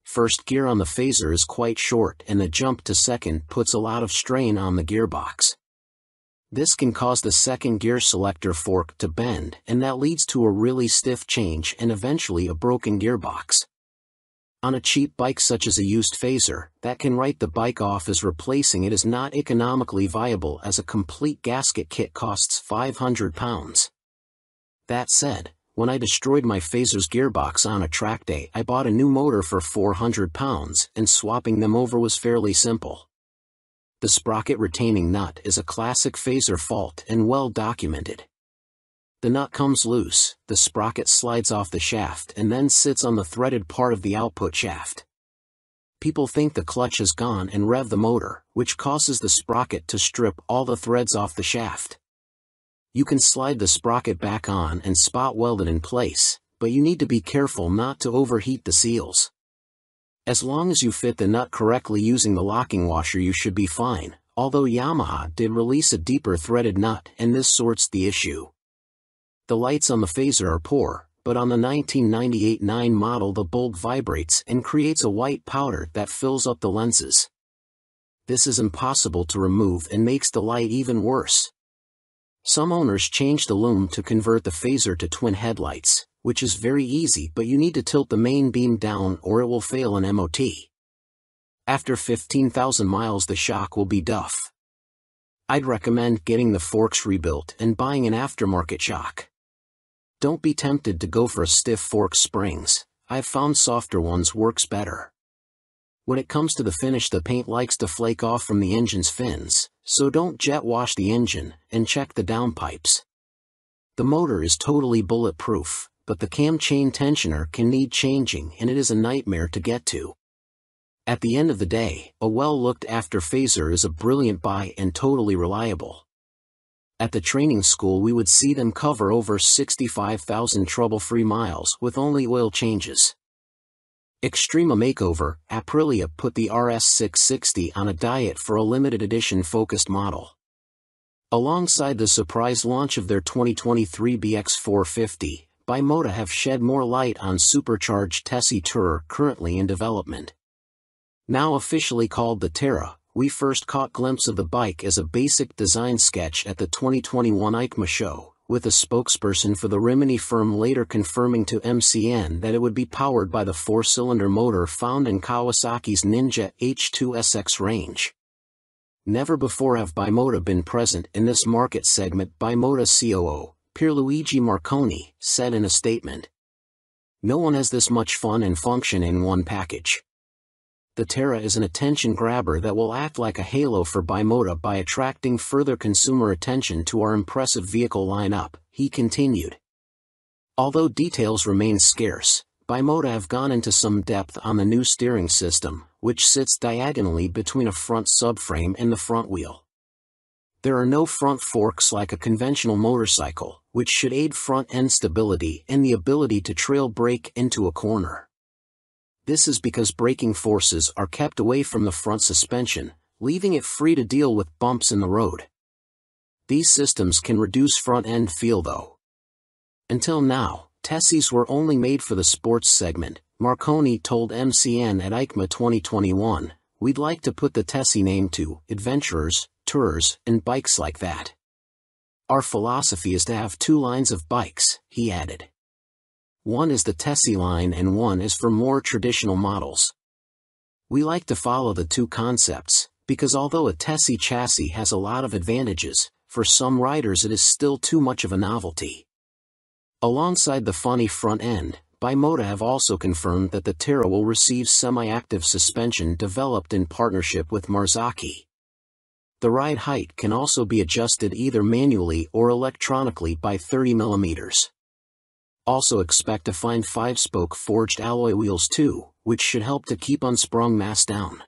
First gear on the Phaser is quite short, and the jump to second puts a lot of strain on the gearbox. This can cause the second gear selector fork to bend, and that leads to a really stiff change and eventually a broken gearbox. On a cheap bike such as a used Phaser, that can write the bike off as replacing it is not economically viable, as a complete gasket kit costs £500. That said, when I destroyed my Phaser's gearbox on a track day, I bought a new motor for £400, and swapping them over was fairly simple. The sprocket retaining nut is a classic Phaser fault and well documented. The nut comes loose, the sprocket slides off the shaft and then sits on the threaded part of the output shaft. People think the clutch is gone and rev the motor, which causes the sprocket to strip all the threads off the shaft. You can slide the sprocket back on and spot weld it in place, but you need to be careful not to overheat the seals. As long as you fit the nut correctly using the locking washer, you should be fine, although Yamaha did release a deeper threaded nut and this sorts the issue. The lights on the Phaser are poor, but on the 1998 9 model the bulb vibrates and creates a white powder that fills up the lenses. This is impossible to remove and makes the light even worse. Some owners change the lume to convert the Phaser to twin headlights, which is very easy, but you need to tilt the main beam down or it will fail an MOT. After 15,000 miles the shock will be duff. I'd recommend getting the forks rebuilt and buying an aftermarket shock. Don't be tempted to go for a stiff fork springs. I've found softer ones works better. When it comes to the finish, the paint likes to flake off from the engine's fins, so don't jet wash the engine, and check the downpipes. The motor is totally bulletproof, but the cam chain tensioner can need changing and it is a nightmare to get to. At the end of the day, a well-looked-after Phaser is a brilliant buy and totally reliable. At the training school we would see them cover over 65,000 trouble-free miles with only oil changes. Extrema Makeover, Aprilia put the RS660 on a diet for a limited edition focused model. Alongside the surprise launch of their 2023 BX450, Bimota have shed more light on supercharged Tessie Tourer currently in development. Now officially called the Terra, we first caught glimpse of the bike as a basic design sketch at the 2021 EICMA show, with a spokesperson for the Rimini firm later confirming to MCN that it would be powered by the 4-cylinder motor found in Kawasaki's Ninja H2SX range. Never before have Bimota been present in this market segment, Bimota COO, Pierluigi Marconi, said in a statement. No one has this much fun and function in one package. The Terra is an attention grabber that will act like a halo for Bimota by attracting further consumer attention to our impressive vehicle lineup, he continued. Although details remain scarce, Bimota have gone into some depth on the new steering system, which sits diagonally between a front subframe and the front wheel. There are no front forks like a conventional motorcycle, which should aid front-end stability and the ability to trail brake into a corner. This is because braking forces are kept away from the front suspension, leaving it free to deal with bumps in the road. These systems can reduce front-end feel though. Until now, Tessies were only made for the sports segment. Marconi told MCN at EICMA 2021, "We'd like to put the Tessie name to adventurers, tourers, and bikes like that. Our philosophy is to have two lines of bikes," he added. One is the Tessie line and one is for more traditional models. We like to follow the two concepts, because although a Tessie chassis has a lot of advantages, for some riders it is still too much of a novelty. Alongside the funny front end, Bimota have also confirmed that the Terra will receive semi-active suspension developed in partnership with Marzocchi. The ride height can also be adjusted either manually or electronically by 30 mm. Also expect to find 5-spoke forged alloy wheels too, which should help to keep unsprung mass down.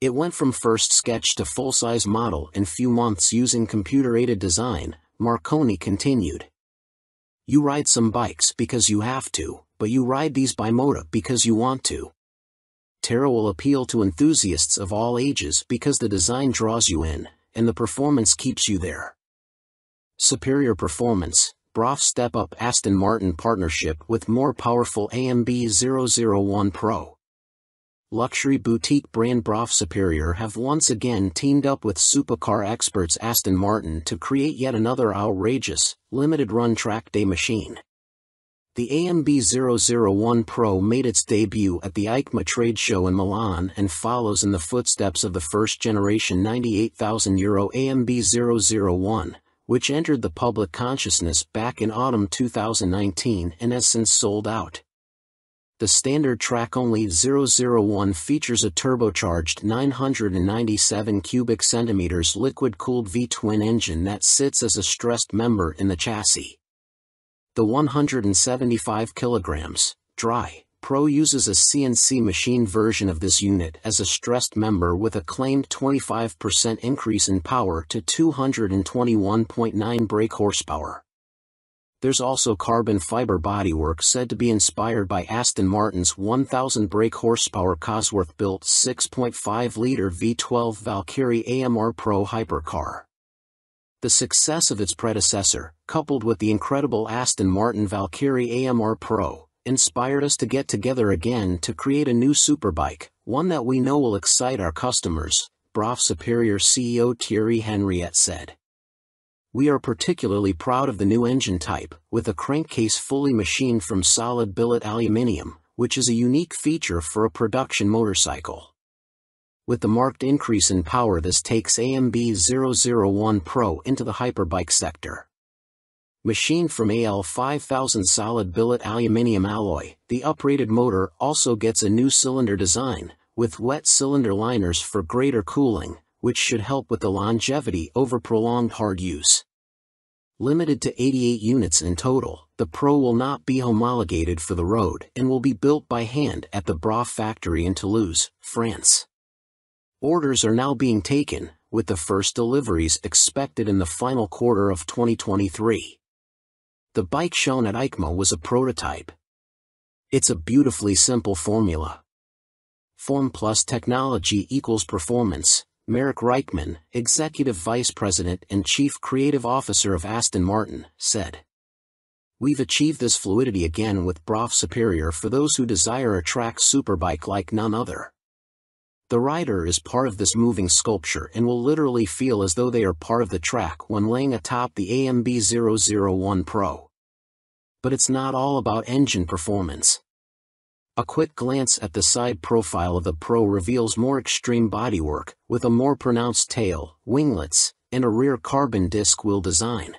It went from first sketch to full-size model in few months using computer-aided design, Marconi continued. You ride some bikes because you have to, but you ride these Bimota because you want to. Terra will appeal to enthusiasts of all ages because the design draws you in, and the performance keeps you there. Superior performance. Brough Step Up Aston Martin partnership with more powerful AMB 001 Pro. Luxury boutique brand Brough Superior have once again teamed up with supercar experts Aston Martin to create yet another outrageous, limited-run track day machine. The AMB 001 Pro made its debut at the EICMA trade show in Milan and follows in the footsteps of the first-generation €98,000 AMB 001, which entered the public consciousness back in autumn 2019 and has since sold out. The standard track-only 001 features a turbocharged 997 cubic centimeters liquid-cooled V-twin engine that sits as a stressed member in the chassis. The 175 kilograms, dry, Pro uses a CNC machine version of this unit as a stressed member with a claimed 25% increase in power to 221.9 brake horsepower. There's also carbon fiber bodywork said to be inspired by Aston Martin's 1,000 brake horsepower Cosworth-built 6.5-liter V12 Valkyrie AMR Pro hypercar. The success of its predecessor, coupled with the incredible Aston Martin Valkyrie AMR Pro, inspired us to get together again to create a new superbike, one that we know will excite our customers, Brough Superior CEO Thierry Henriette said. We are particularly proud of the new engine type, with a crankcase fully machined from solid billet aluminium, which is a unique feature for a production motorcycle. With the marked increase in power, this takes AMB 001 Pro into the hyperbike sector. Machined from AL 5000 solid billet aluminium alloy, the uprated motor also gets a new cylinder design, with wet cylinder liners for greater cooling, which should help with the longevity over prolonged hard use. Limited to 88 units in total, the Pro will not be homologated for the road and will be built by hand at the Brough factory in Toulouse, France. Orders are now being taken, with the first deliveries expected in the final quarter of 2023. The bike shown at EICMA was a prototype. It's a beautifully simple formula. Form plus technology equals performance, Marek Reichman, Executive Vice President and Chief Creative Officer of Aston Martin, said. We've achieved this fluidity again with BRAF Superior for those who desire a track superbike like none other. The rider is part of this moving sculpture and will literally feel as though they are part of the track when laying atop the AMB 001 Pro. But it's not all about engine performance. A quick glance at the side profile of the Pro reveals more extreme bodywork, with a more pronounced tail, winglets, and a rear carbon disc wheel design.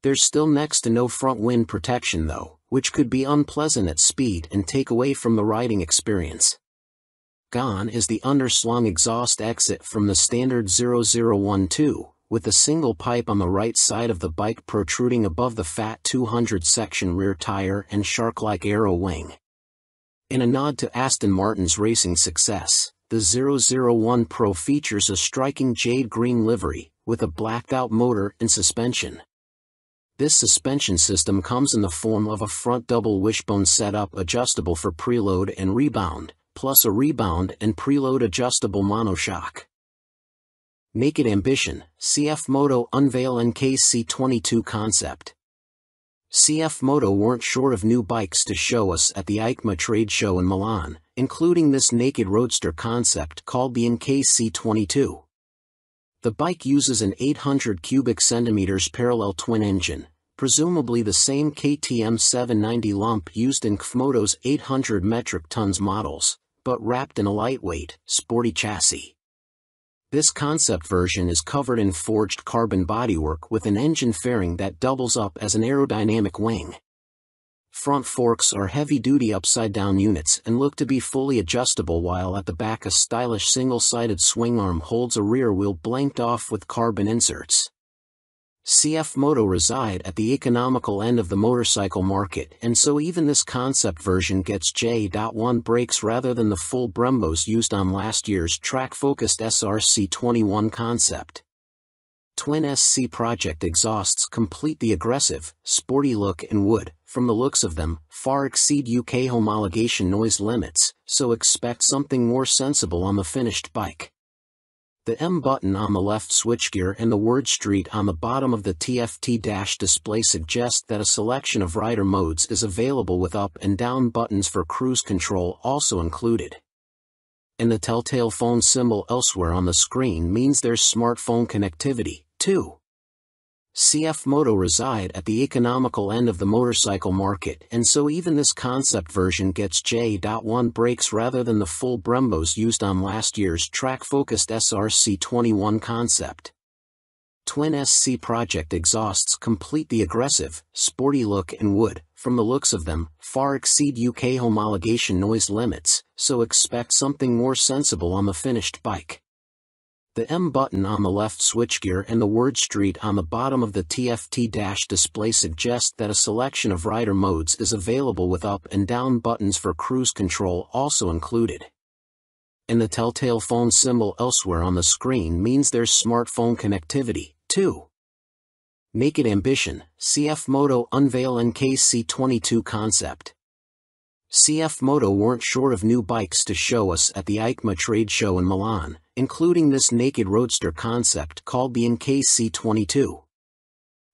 There's still next to no front wind protection though, which could be unpleasant at speed and take away from the riding experience. Gone is the underslung exhaust exit from the standard 0012, with a single pipe on the right side of the bike protruding above the fat 200 section rear tire and shark-like aero wing. In a nod to Aston Martin's racing success, the 001 Pro features a striking jade green livery, with a blacked-out motor and suspension. This suspension system comes in the form of a front double wishbone setup adjustable for preload and rebound, plus a rebound and preload adjustable monoshock. Naked Ambition, CF Moto unveil NKC22 concept. CF Moto weren't short of new bikes to show us at the EICMA trade show in Milan, including this naked roadster concept called the NKC22. The bike uses an 800 cubic centimeters parallel twin engine, presumably the same KTM 790 lump used in Kmoto's 800 metric tons models, but wrapped in a lightweight, sporty chassis. This concept version is covered in forged carbon bodywork with an engine fairing that doubles up as an aerodynamic wing. Front forks are heavy-duty upside-down units and look to be fully adjustable, while at the back a stylish single-sided swing arm holds a rear wheel blanked off with carbon inserts. CF Moto reside at the economical end of the motorcycle market, and so even this concept version gets J.1 brakes rather than the full Brembos used on last year's track-focused SRC21 concept. Twin SC Project exhausts complete the aggressive, sporty look and would, from the looks of them, far exceed UK homologation noise limits, so expect something more sensible on the finished bike. The M button on the left switchgear and the word Street on the bottom of the TFT dash display suggest that a selection of rider modes is available with up and down buttons for cruise control also included. And the telltale phone symbol elsewhere on the screen means there's smartphone connectivity, too. CF Moto reside at the economical end of the motorcycle market, and so even this concept version gets J.1 brakes rather than the full Brembos used on last year's track-focused SRC21 concept. Twin SC Project exhausts complete the aggressive, sporty look and would, from the looks of them, far exceed UK homologation noise limits, so expect something more sensible on the finished bike. The M button on the left switchgear and the word Street on the bottom of the TFT dash display suggest that a selection of rider modes is available with up and down buttons for cruise control also included. And the telltale phone symbol elsewhere on the screen means there's smartphone connectivity, too. Naked Ambition, CF Moto unveil NKC22 concept. CF Moto weren't short of new bikes to show us at the EICMA trade show in Milan, including this naked roadster concept called the NKC22.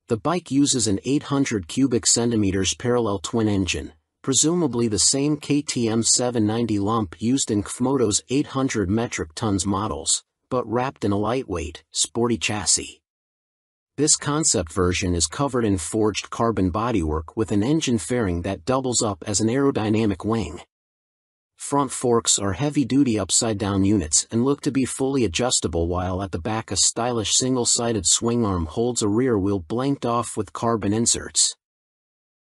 The bike uses an 800 cubic centimeters parallel twin engine, presumably the same KTM 790 lump used in Kmoto's 800 metric tons models, but wrapped in a lightweight, sporty chassis. This concept version is covered in forged carbon bodywork with an engine fairing that doubles up as an aerodynamic wing. Front forks are heavy-duty upside-down units and look to be fully adjustable, while at the back a stylish single-sided swing arm holds a rear wheel blanked off with carbon inserts.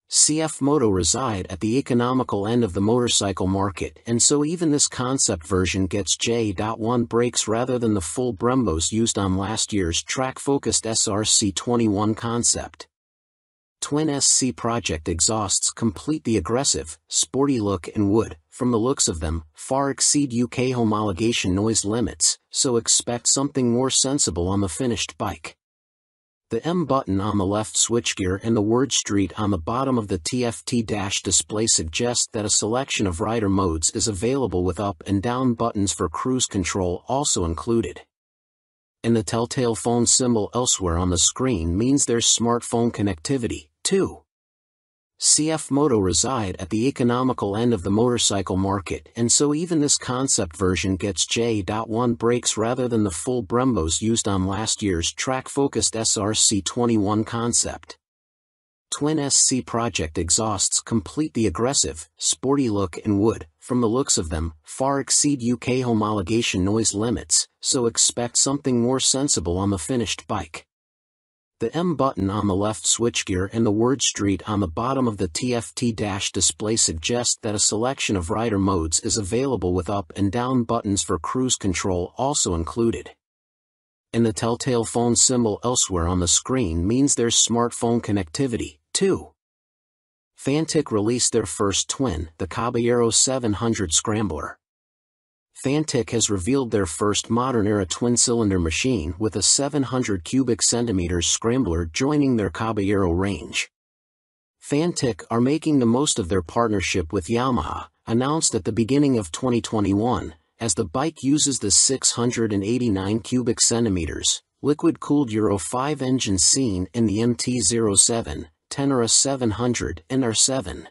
CF Moto reside at the economical end of the motorcycle market, and so even this concept version gets J.1 brakes rather than the full Brembos used on last year's track-focused SRC21 concept. Twin SC Project exhausts complete the aggressive, sporty look and would, from the looks of them, far exceed UK homologation noise limits, so expect something more sensible on the finished bike. The M button on the left switchgear and the word Street on the bottom of the TFT dash display suggest that a selection of rider modes is available with up and down buttons for cruise control also included. And the telltale phone symbol elsewhere on the screen means there's smartphone connectivity, too. CF Moto reside at the economical end of the motorcycle market, and so even this concept version gets J.1 brakes rather than the full Brembos used on last year's track-focused SRC21 concept. Twin SC Project exhausts complete the aggressive, sporty look and would, from the looks of them, far exceed UK homologation noise limits, so expect something more sensible on the finished bike. The M button on the left switchgear and the word Street on the bottom of the TFT dash display suggest that a selection of rider modes is available with up and down buttons for cruise control also included. And the telltale phone symbol elsewhere on the screen means there's smartphone connectivity, too. Fantic released their first twin, the Caballero 700 Scrambler. Fantic has revealed their first modern-era twin-cylinder machine with a 700 cubic centimeters Scrambler joining their Caballero range. Fantic are making the most of their partnership with Yamaha, announced at the beginning of 2021, as the bike uses the 689 cubic centimeters, liquid-cooled Euro 5 engine seen in the MT-07, Tenere 700 and R7.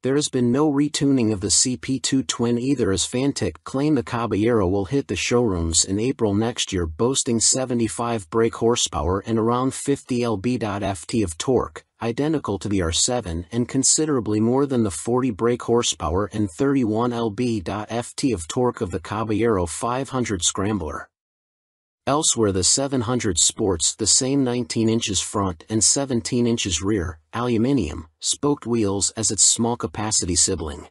There has been no retuning of the CP2 twin either, as Fantic claim the Caballero will hit the showrooms in April next year, boasting 75 brake horsepower and around 50 lb.ft of torque, identical to the R7 and considerably more than the 40 brake horsepower and 31 lb.ft of torque of the Caballero 500 Scrambler. Elsewhere, the 700 sports the same 19 inches front and 17 inches rear, aluminium, spoked wheels as its small-capacity sibling.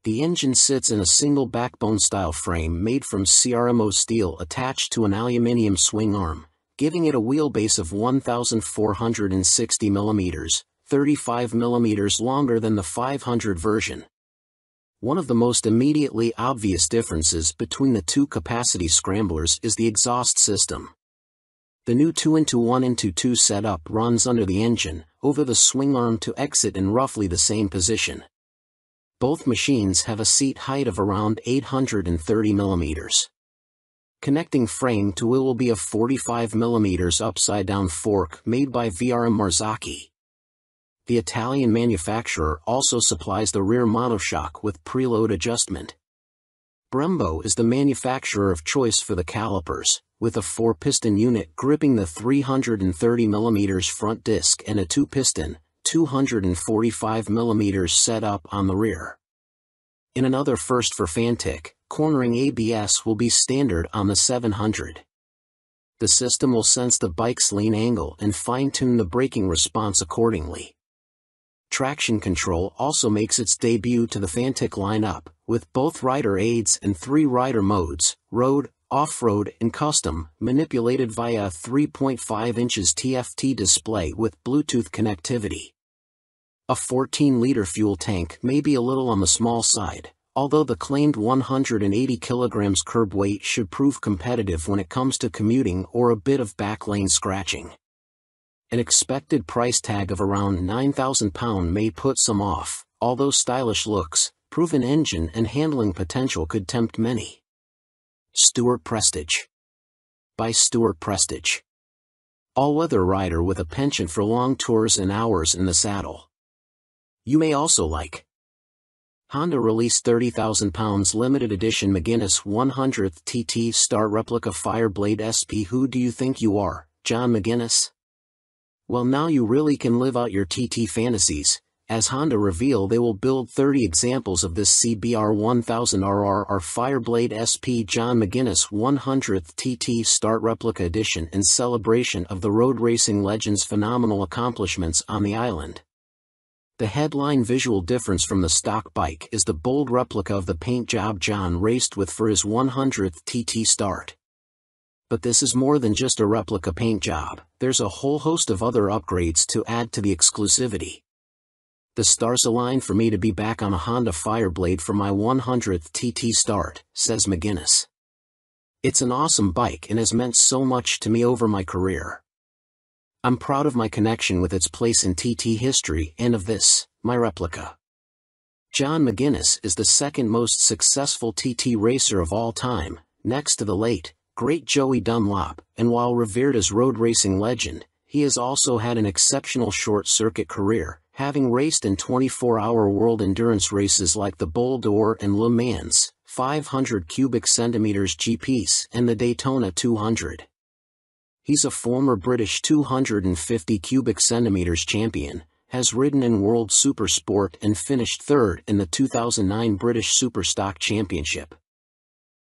The engine sits in a single backbone-style frame made from CRMO steel attached to an aluminium swing arm, giving it a wheelbase of 1,460 mm, 35 mm longer than the 500 version. One of the most immediately obvious differences between the two capacity scramblers is the exhaust system. The new 2-into-1-into-2 setup runs under the engine, over the swing arm to exit in roughly the same position. Both machines have a seat height of around 830 mm. Connecting frame to wheel will be a 45 mm upside-down fork made by VRM Marzocchi. The Italian manufacturer also supplies the rear monoshock with preload adjustment. Brembo is the manufacturer of choice for the calipers, with a 4-piston unit gripping the 330 mm front disc and a 2-piston, 245 mm setup on the rear. In another first for Fantic, cornering ABS will be standard on the 700. The system will sense the bike's lean angle and fine-tune the braking response accordingly. Traction control also makes its debut to the Fantic lineup, with both rider aids and 3 rider modes, road, off-road and custom, manipulated via a 3.5 inches TFT display with Bluetooth connectivity. A 14-liter fuel tank may be a little on the small side, although the claimed 180 kilograms curb weight should prove competitive when it comes to commuting or a bit of back lane scratching. An expected price tag of around £9,000 may put some off, although stylish looks, proven engine and handling potential could tempt many. Stuart Prestige. By Stuart Prestige. All-weather rider with a penchant for long tours and hours in the saddle. You may also like. Honda released £30,000 limited edition McGuinness 100th TT Star Replica Fireblade SP. Who do you think you are, John McGuinness? Well, now you really can live out your TT fantasies, as Honda reveal they will build 30 examples of this CBR 1000RR Fireblade SP John McGuinness 100th TT Start Replica Edition in celebration of the road racing legend's phenomenal accomplishments on the island. The headline visual difference from the stock bike is the bold replica of the paint job John raced with for his 100th TT Start. But this is more than just a replica paint job, there's a whole host of other upgrades to add to the exclusivity. The stars align for me to be back on a Honda Fireblade for my 100th TT Start, says McGuinness. It's an awesome bike and has meant so much to me over my career. I'm proud of my connection with its place in TT history and of this, my replica. John McGuinness is the second most successful TT racer of all time, next to the late, great Joey Dunlop, and while revered as road racing legend, he has also had an exceptional short-circuit career, having raced in 24-hour world endurance races like the Bol d'Or and Le Mans, 500 cubic centimeters GPs, and the Daytona 200. He's a former British 250 cubic centimeters champion, has ridden in World Supersport and finished third in the 2009 British Superstock Championship.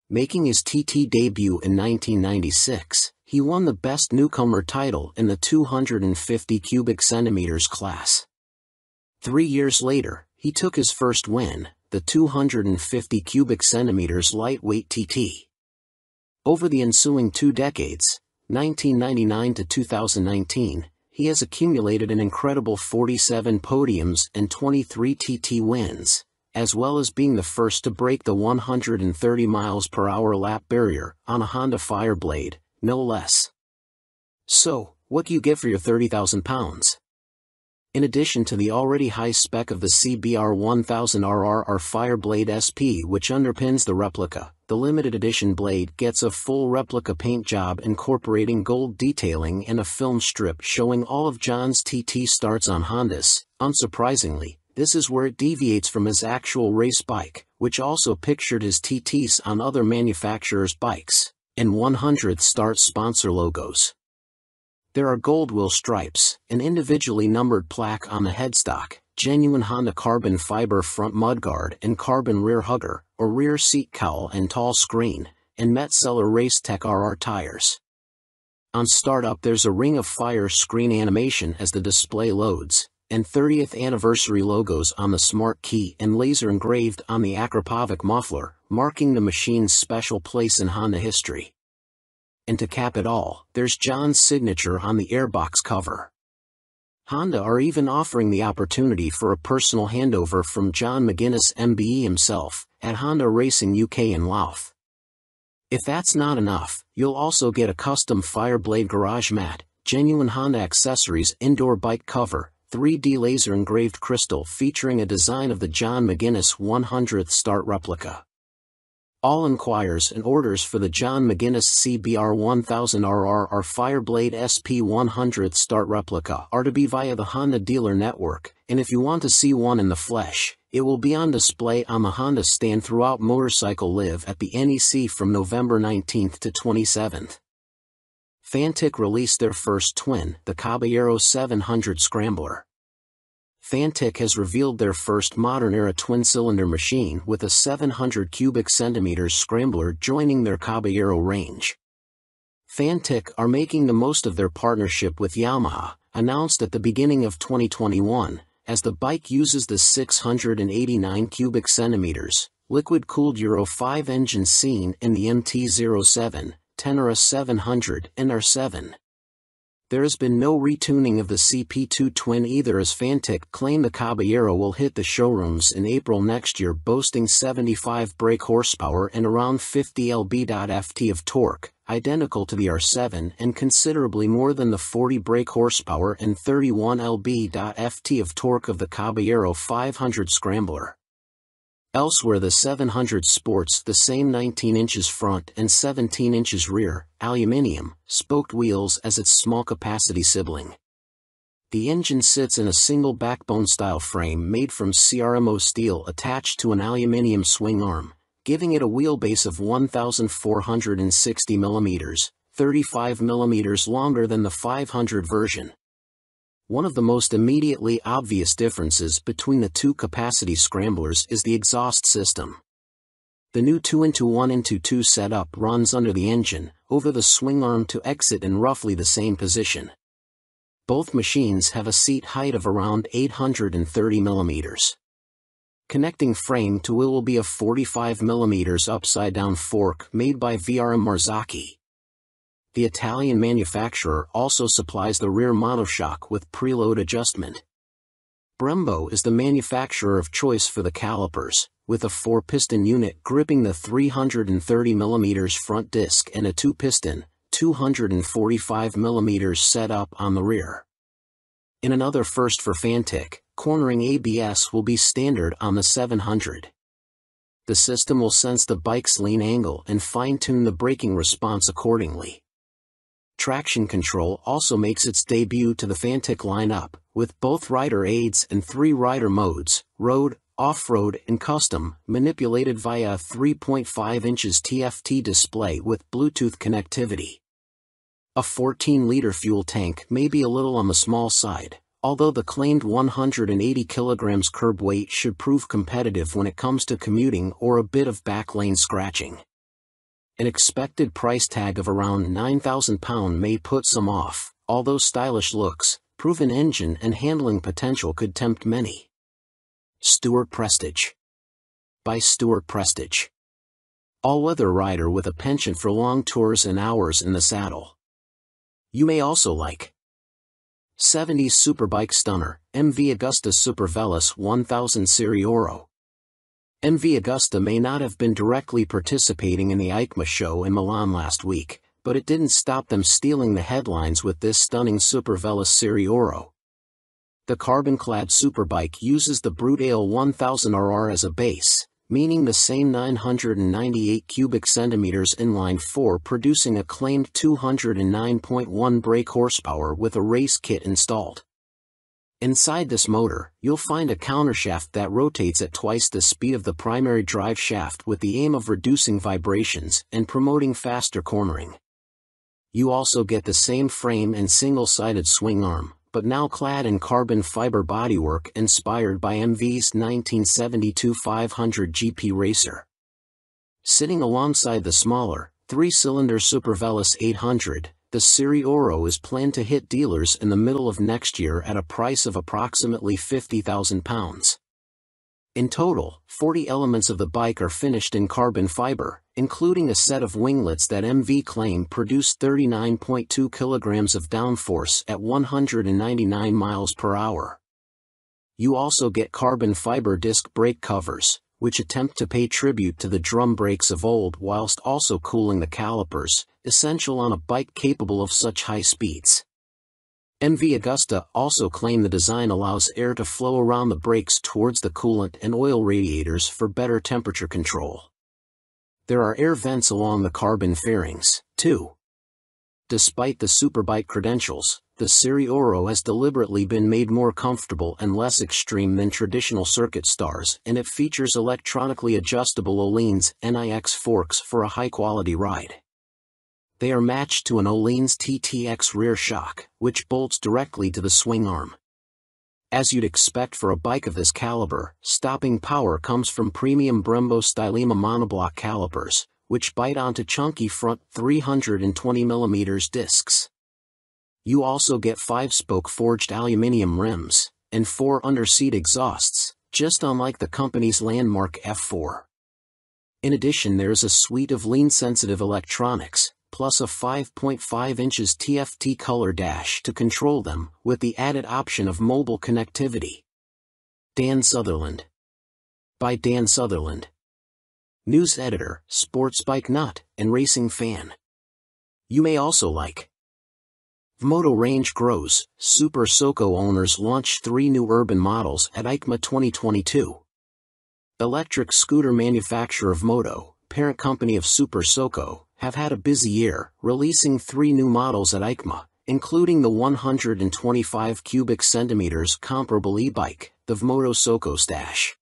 Making his TT debut in 1996, he won the Best Newcomer title in the 250 cubic centimeters class. 3 years later, he took his first win, the 250 cubic centimeters lightweight TT. Over the ensuing 2 decades, 1999 to 2019, he has accumulated an incredible 47 podiums and 23 TT wins, as well as being the first to break the 130 miles per hour lap barrier on a Honda Fireblade, no less. So, what do you get for your 30,000 pounds? In addition to the already high spec of the CBR 1000RR Fireblade SP which underpins the replica, the limited edition blade gets a full replica paint job incorporating gold detailing and a film strip showing all of John's TT starts on Hondas. Unsurprisingly, this is where it deviates from his actual race bike, which also pictured his TTs on other manufacturers' bikes, and 100th start sponsor logos. There are gold wheel stripes, an individually numbered plaque on the headstock, genuine Honda carbon fiber front mudguard and carbon rear hugger, or rear seat cowl and tall screen, and Metzeler Racetech RR tires. On startup there's a ring of fire screen animation as the display loads, and 30th anniversary logos on the smart key and laser engraved on the Akrapovic muffler, marking the machine's special place in Honda history. And to cap it all, there's John's signature on the airbox cover. Honda are even offering the opportunity for a personal handover from John McGuinness MBE himself, at Honda Racing UK in Louth. If that's not enough, you'll also get a custom Fireblade garage mat, genuine Honda accessories indoor bike cover, 3D laser engraved crystal featuring a design of the John McGuinness 100th start replica. All inquiries and orders for the John McGuinness CBR 1000RR Fireblade SP 100th start replica are to be via the Honda dealer network, and if you want to see one in the flesh, it will be on display on the Honda stand throughout Motorcycle Live at the NEC from November 19th to 27th. Fantic released their first twin, the Caballero 700 Scrambler. Fantic has revealed their first modern-era twin-cylinder machine with a 700 cubic centimeters Scrambler joining their Caballero range. Fantic are making the most of their partnership with Yamaha, announced at the beginning of 2021, as the bike uses the 689 cubic centimeters, liquid-cooled Euro 5 engine seen in the MT-07, Tenere 700, and R7. There has been no retuning of the CP2 twin either, as Fantic claim the Caballero will hit the showrooms in April next year, boasting 75 brake horsepower and around 50 lb.ft of torque, identical to the R7 and considerably more than the 40 brake horsepower and 31 lb.ft of torque of the Caballero 500 Scrambler. Elsewhere the 700 sports the same 19 inches front and 17 inches rear, aluminium, spoked wheels as its small capacity sibling. The engine sits in a single backbone-style frame made from CRMO steel attached to an aluminium swing arm, giving it a wheelbase of 1,460 mm, 35 mm longer than the 500 version. One of the most immediately obvious differences between the two capacity scramblers is the exhaust system. The new 2-into-1-into-2 setup runs under the engine, over the swing arm to exit in roughly the same position. Both machines have a seat height of around 830 mm. Connecting frame to wheel will be a 45 mm upside-down fork made by VRM Marzocchi. The Italian manufacturer also supplies the rear monoshock with preload adjustment. Brembo is the manufacturer of choice for the calipers, with a 4-piston unit gripping the 330 mm front disc and a 2-piston, 245 mm setup on the rear. In another first for Fantic, cornering ABS will be standard on the 700. The system will sense the bike's lean angle and fine-tune the braking response accordingly. Traction control also makes its debut to the Fantic lineup, with both rider aids and 3 rider modes, road, off-road and custom, manipulated via a 3.5 inches TFT display with Bluetooth connectivity. A 14-liter fuel tank may be a little on the small side, although the claimed 180 kilograms curb weight should prove competitive when it comes to commuting or a bit of back lane scratching. An expected price tag of around £9,000 may put some off, although stylish looks, proven engine and handling potential could tempt many. Stuart Prestige. By Stuart Prestige. All-weather rider with a penchant for long tours and hours in the saddle. You may also like 70s Superbike Stunner, MV Agusta Super Veloce 1000 Serie Oro. MV Agusta may not have been directly participating in the EICMA show in Milan last week, but it didn't stop them stealing the headlines with this stunning Super Veloce Serie Oro. The carbon-clad superbike uses the Brute Ale 1000RR as a base, meaning the same 998 cubic centimeters inline-4, producing a claimed 209.1 brake horsepower with a race kit installed. Inside this motor, you'll find a countershaft that rotates at twice the speed of the primary drive shaft with the aim of reducing vibrations and promoting faster cornering. You also get the same frame and single-sided swing arm, but now clad in carbon fiber bodywork inspired by MV's 1972 500 GP Racer. Sitting alongside the smaller, 3-cylinder Super Veloce 800, the Serie Oro is planned to hit dealers in the middle of next year at a price of approximately £50,000. In total, 40 elements of the bike are finished in carbon fiber, including a set of winglets that MV claim produce 39.2 kilograms of downforce at 199 miles per hour. You also get carbon fiber disc brake covers, which attempt to pay tribute to the drum brakes of old whilst also cooling the calipers, essential on a bike capable of such high speeds. MV Agusta also claim the design allows air to flow around the brakes towards the coolant and oil radiators for better temperature control. There are air vents along the carbon fairings, too. Despite the superbike credentials, the Serie Oro has deliberately been made more comfortable and less extreme than traditional circuit stars, and it features electronically adjustable Öhlins NIX forks for a high-quality ride. They are matched to an Öhlins TTX rear shock, which bolts directly to the swing arm. As you'd expect for a bike of this caliber, stopping power comes from premium Brembo Stylema monoblock calipers, which bite onto chunky front 320mm discs. You also get 5-spoke forged aluminium rims, and 4 underseat exhausts, just unlike the company's landmark F4. In addition, there's a suite of lean-sensitive electronics, plus a 5.5 inches TFT color dash to control them, with the added option of mobile connectivity. Dan Sutherland. By Dan Sutherland. News editor, sports bike nut, and racing fan. You may also like Vmoto range grows, Super Soco owners launch 3 new urban models at EICMA 2022. Electric scooter manufacturer Vmoto, parent company of Super Soco, have had a busy year, releasing 3 new models at EICMA, including the 125 cubic centimeters comparable e-bike, the Vmoto Soco Stash.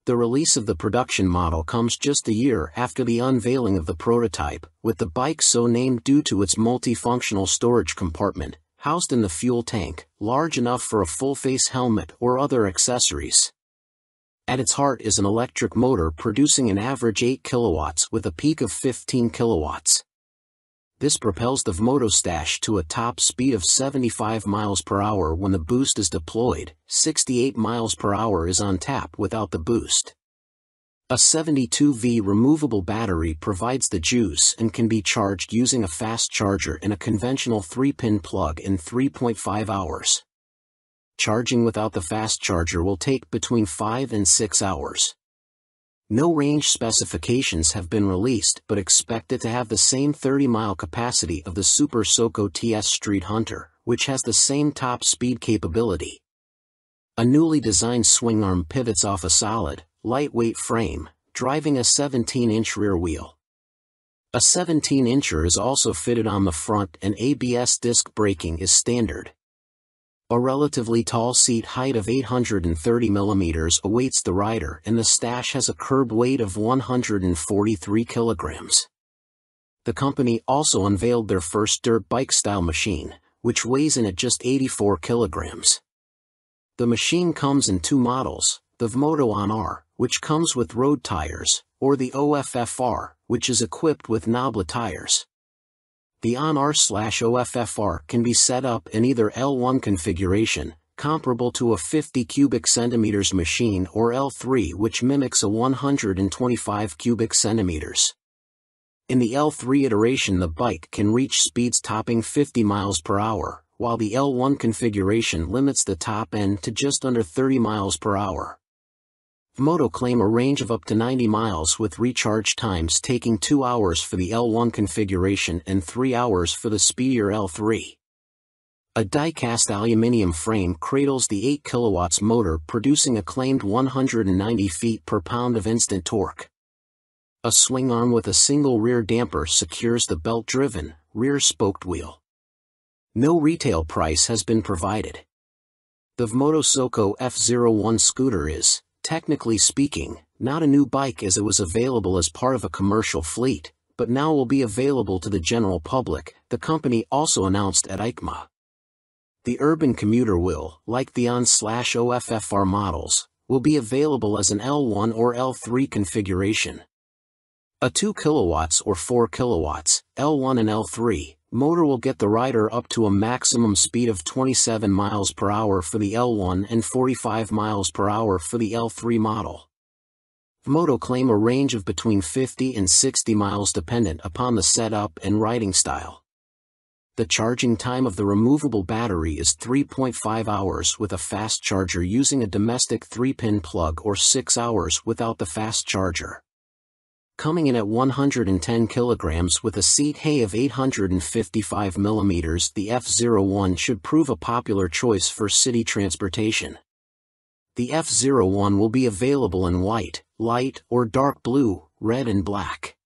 The release of the production model comes just a year after the unveiling of the prototype, with the bike so named due to its multifunctional storage compartment, housed in the fuel tank, large enough for a full-face helmet or other accessories. At its heart is an electric motor producing an average 8 kilowatts with a peak of 15 kilowatts. This propels the Vmoto Stash to a top speed of 75 miles per hour when the boost is deployed. 68 miles per hour is on tap without the boost. A 72V removable battery provides the juice and can be charged using a fast charger in a conventional 3-pin plug in 3.5 hours. Charging without the fast charger will take between 5 and 6 hours. No range specifications have been released, but expect it to have the same 30-mile capacity of the Super Soco TS Street Hunter, which has the same top speed capability. A newly designed swing arm pivots off a solid, lightweight frame, driving a 17-inch rear wheel. A 17-incher is also fitted on the front, and ABS disc braking is standard. A relatively tall seat height of 830 millimeters awaits the rider, and the Stash has a curb weight of 143 kilograms. The company also unveiled their first dirt bike-style machine, which weighs in at just 84 kilograms. The machine comes in two models, the Vmoto On-R, which comes with road tires, or the OFFR, which is equipped with Nobla tires. The On-R/OFFR can be set up in either L1 configuration, comparable to a 50 cubic centimeters machine, or L3, which mimics a 125 cubic centimeters. In the L3 iteration, the bike can reach speeds topping 50 miles per hour, while the L1 configuration limits the top end to just under 30 miles per hour. Vmoto claim a range of up to 90 miles with recharge times taking 2 hours for the L1 configuration and 3 hours for the speedier L3. A die-cast aluminium frame cradles the 8 kilowatts motor, producing a claimed 190 feet per pound of instant torque. A swing arm with a single rear damper secures the belt-driven, rear-spoked wheel. No retail price has been provided. The Vmoto Soco F01 scooter is, technically speaking, not a new bike, as it was available as part of a commercial fleet, but now will be available to the general public, the company also announced at EICMA. The urban commuter will, like the On/OFFR models, will be available as an L1 or L3 configuration. A 2 kilowatts or 4 kilowatts, L1 and L3, motor will get the rider up to a maximum speed of 27 miles per hour for the L1 and 45 miles per hour for the L3 model. Vmoto claim a range of between 50 and 60 miles dependent upon the setup and riding style. The charging time of the removable battery is 3.5 hours with a fast charger using a domestic 3-pin plug, or 6 hours without the fast charger. Coming in at 110 kilograms with a seat height of 855 millimeters, the F01 should prove a popular choice for city transportation. The F01 will be available in white, light or dark blue, red and black.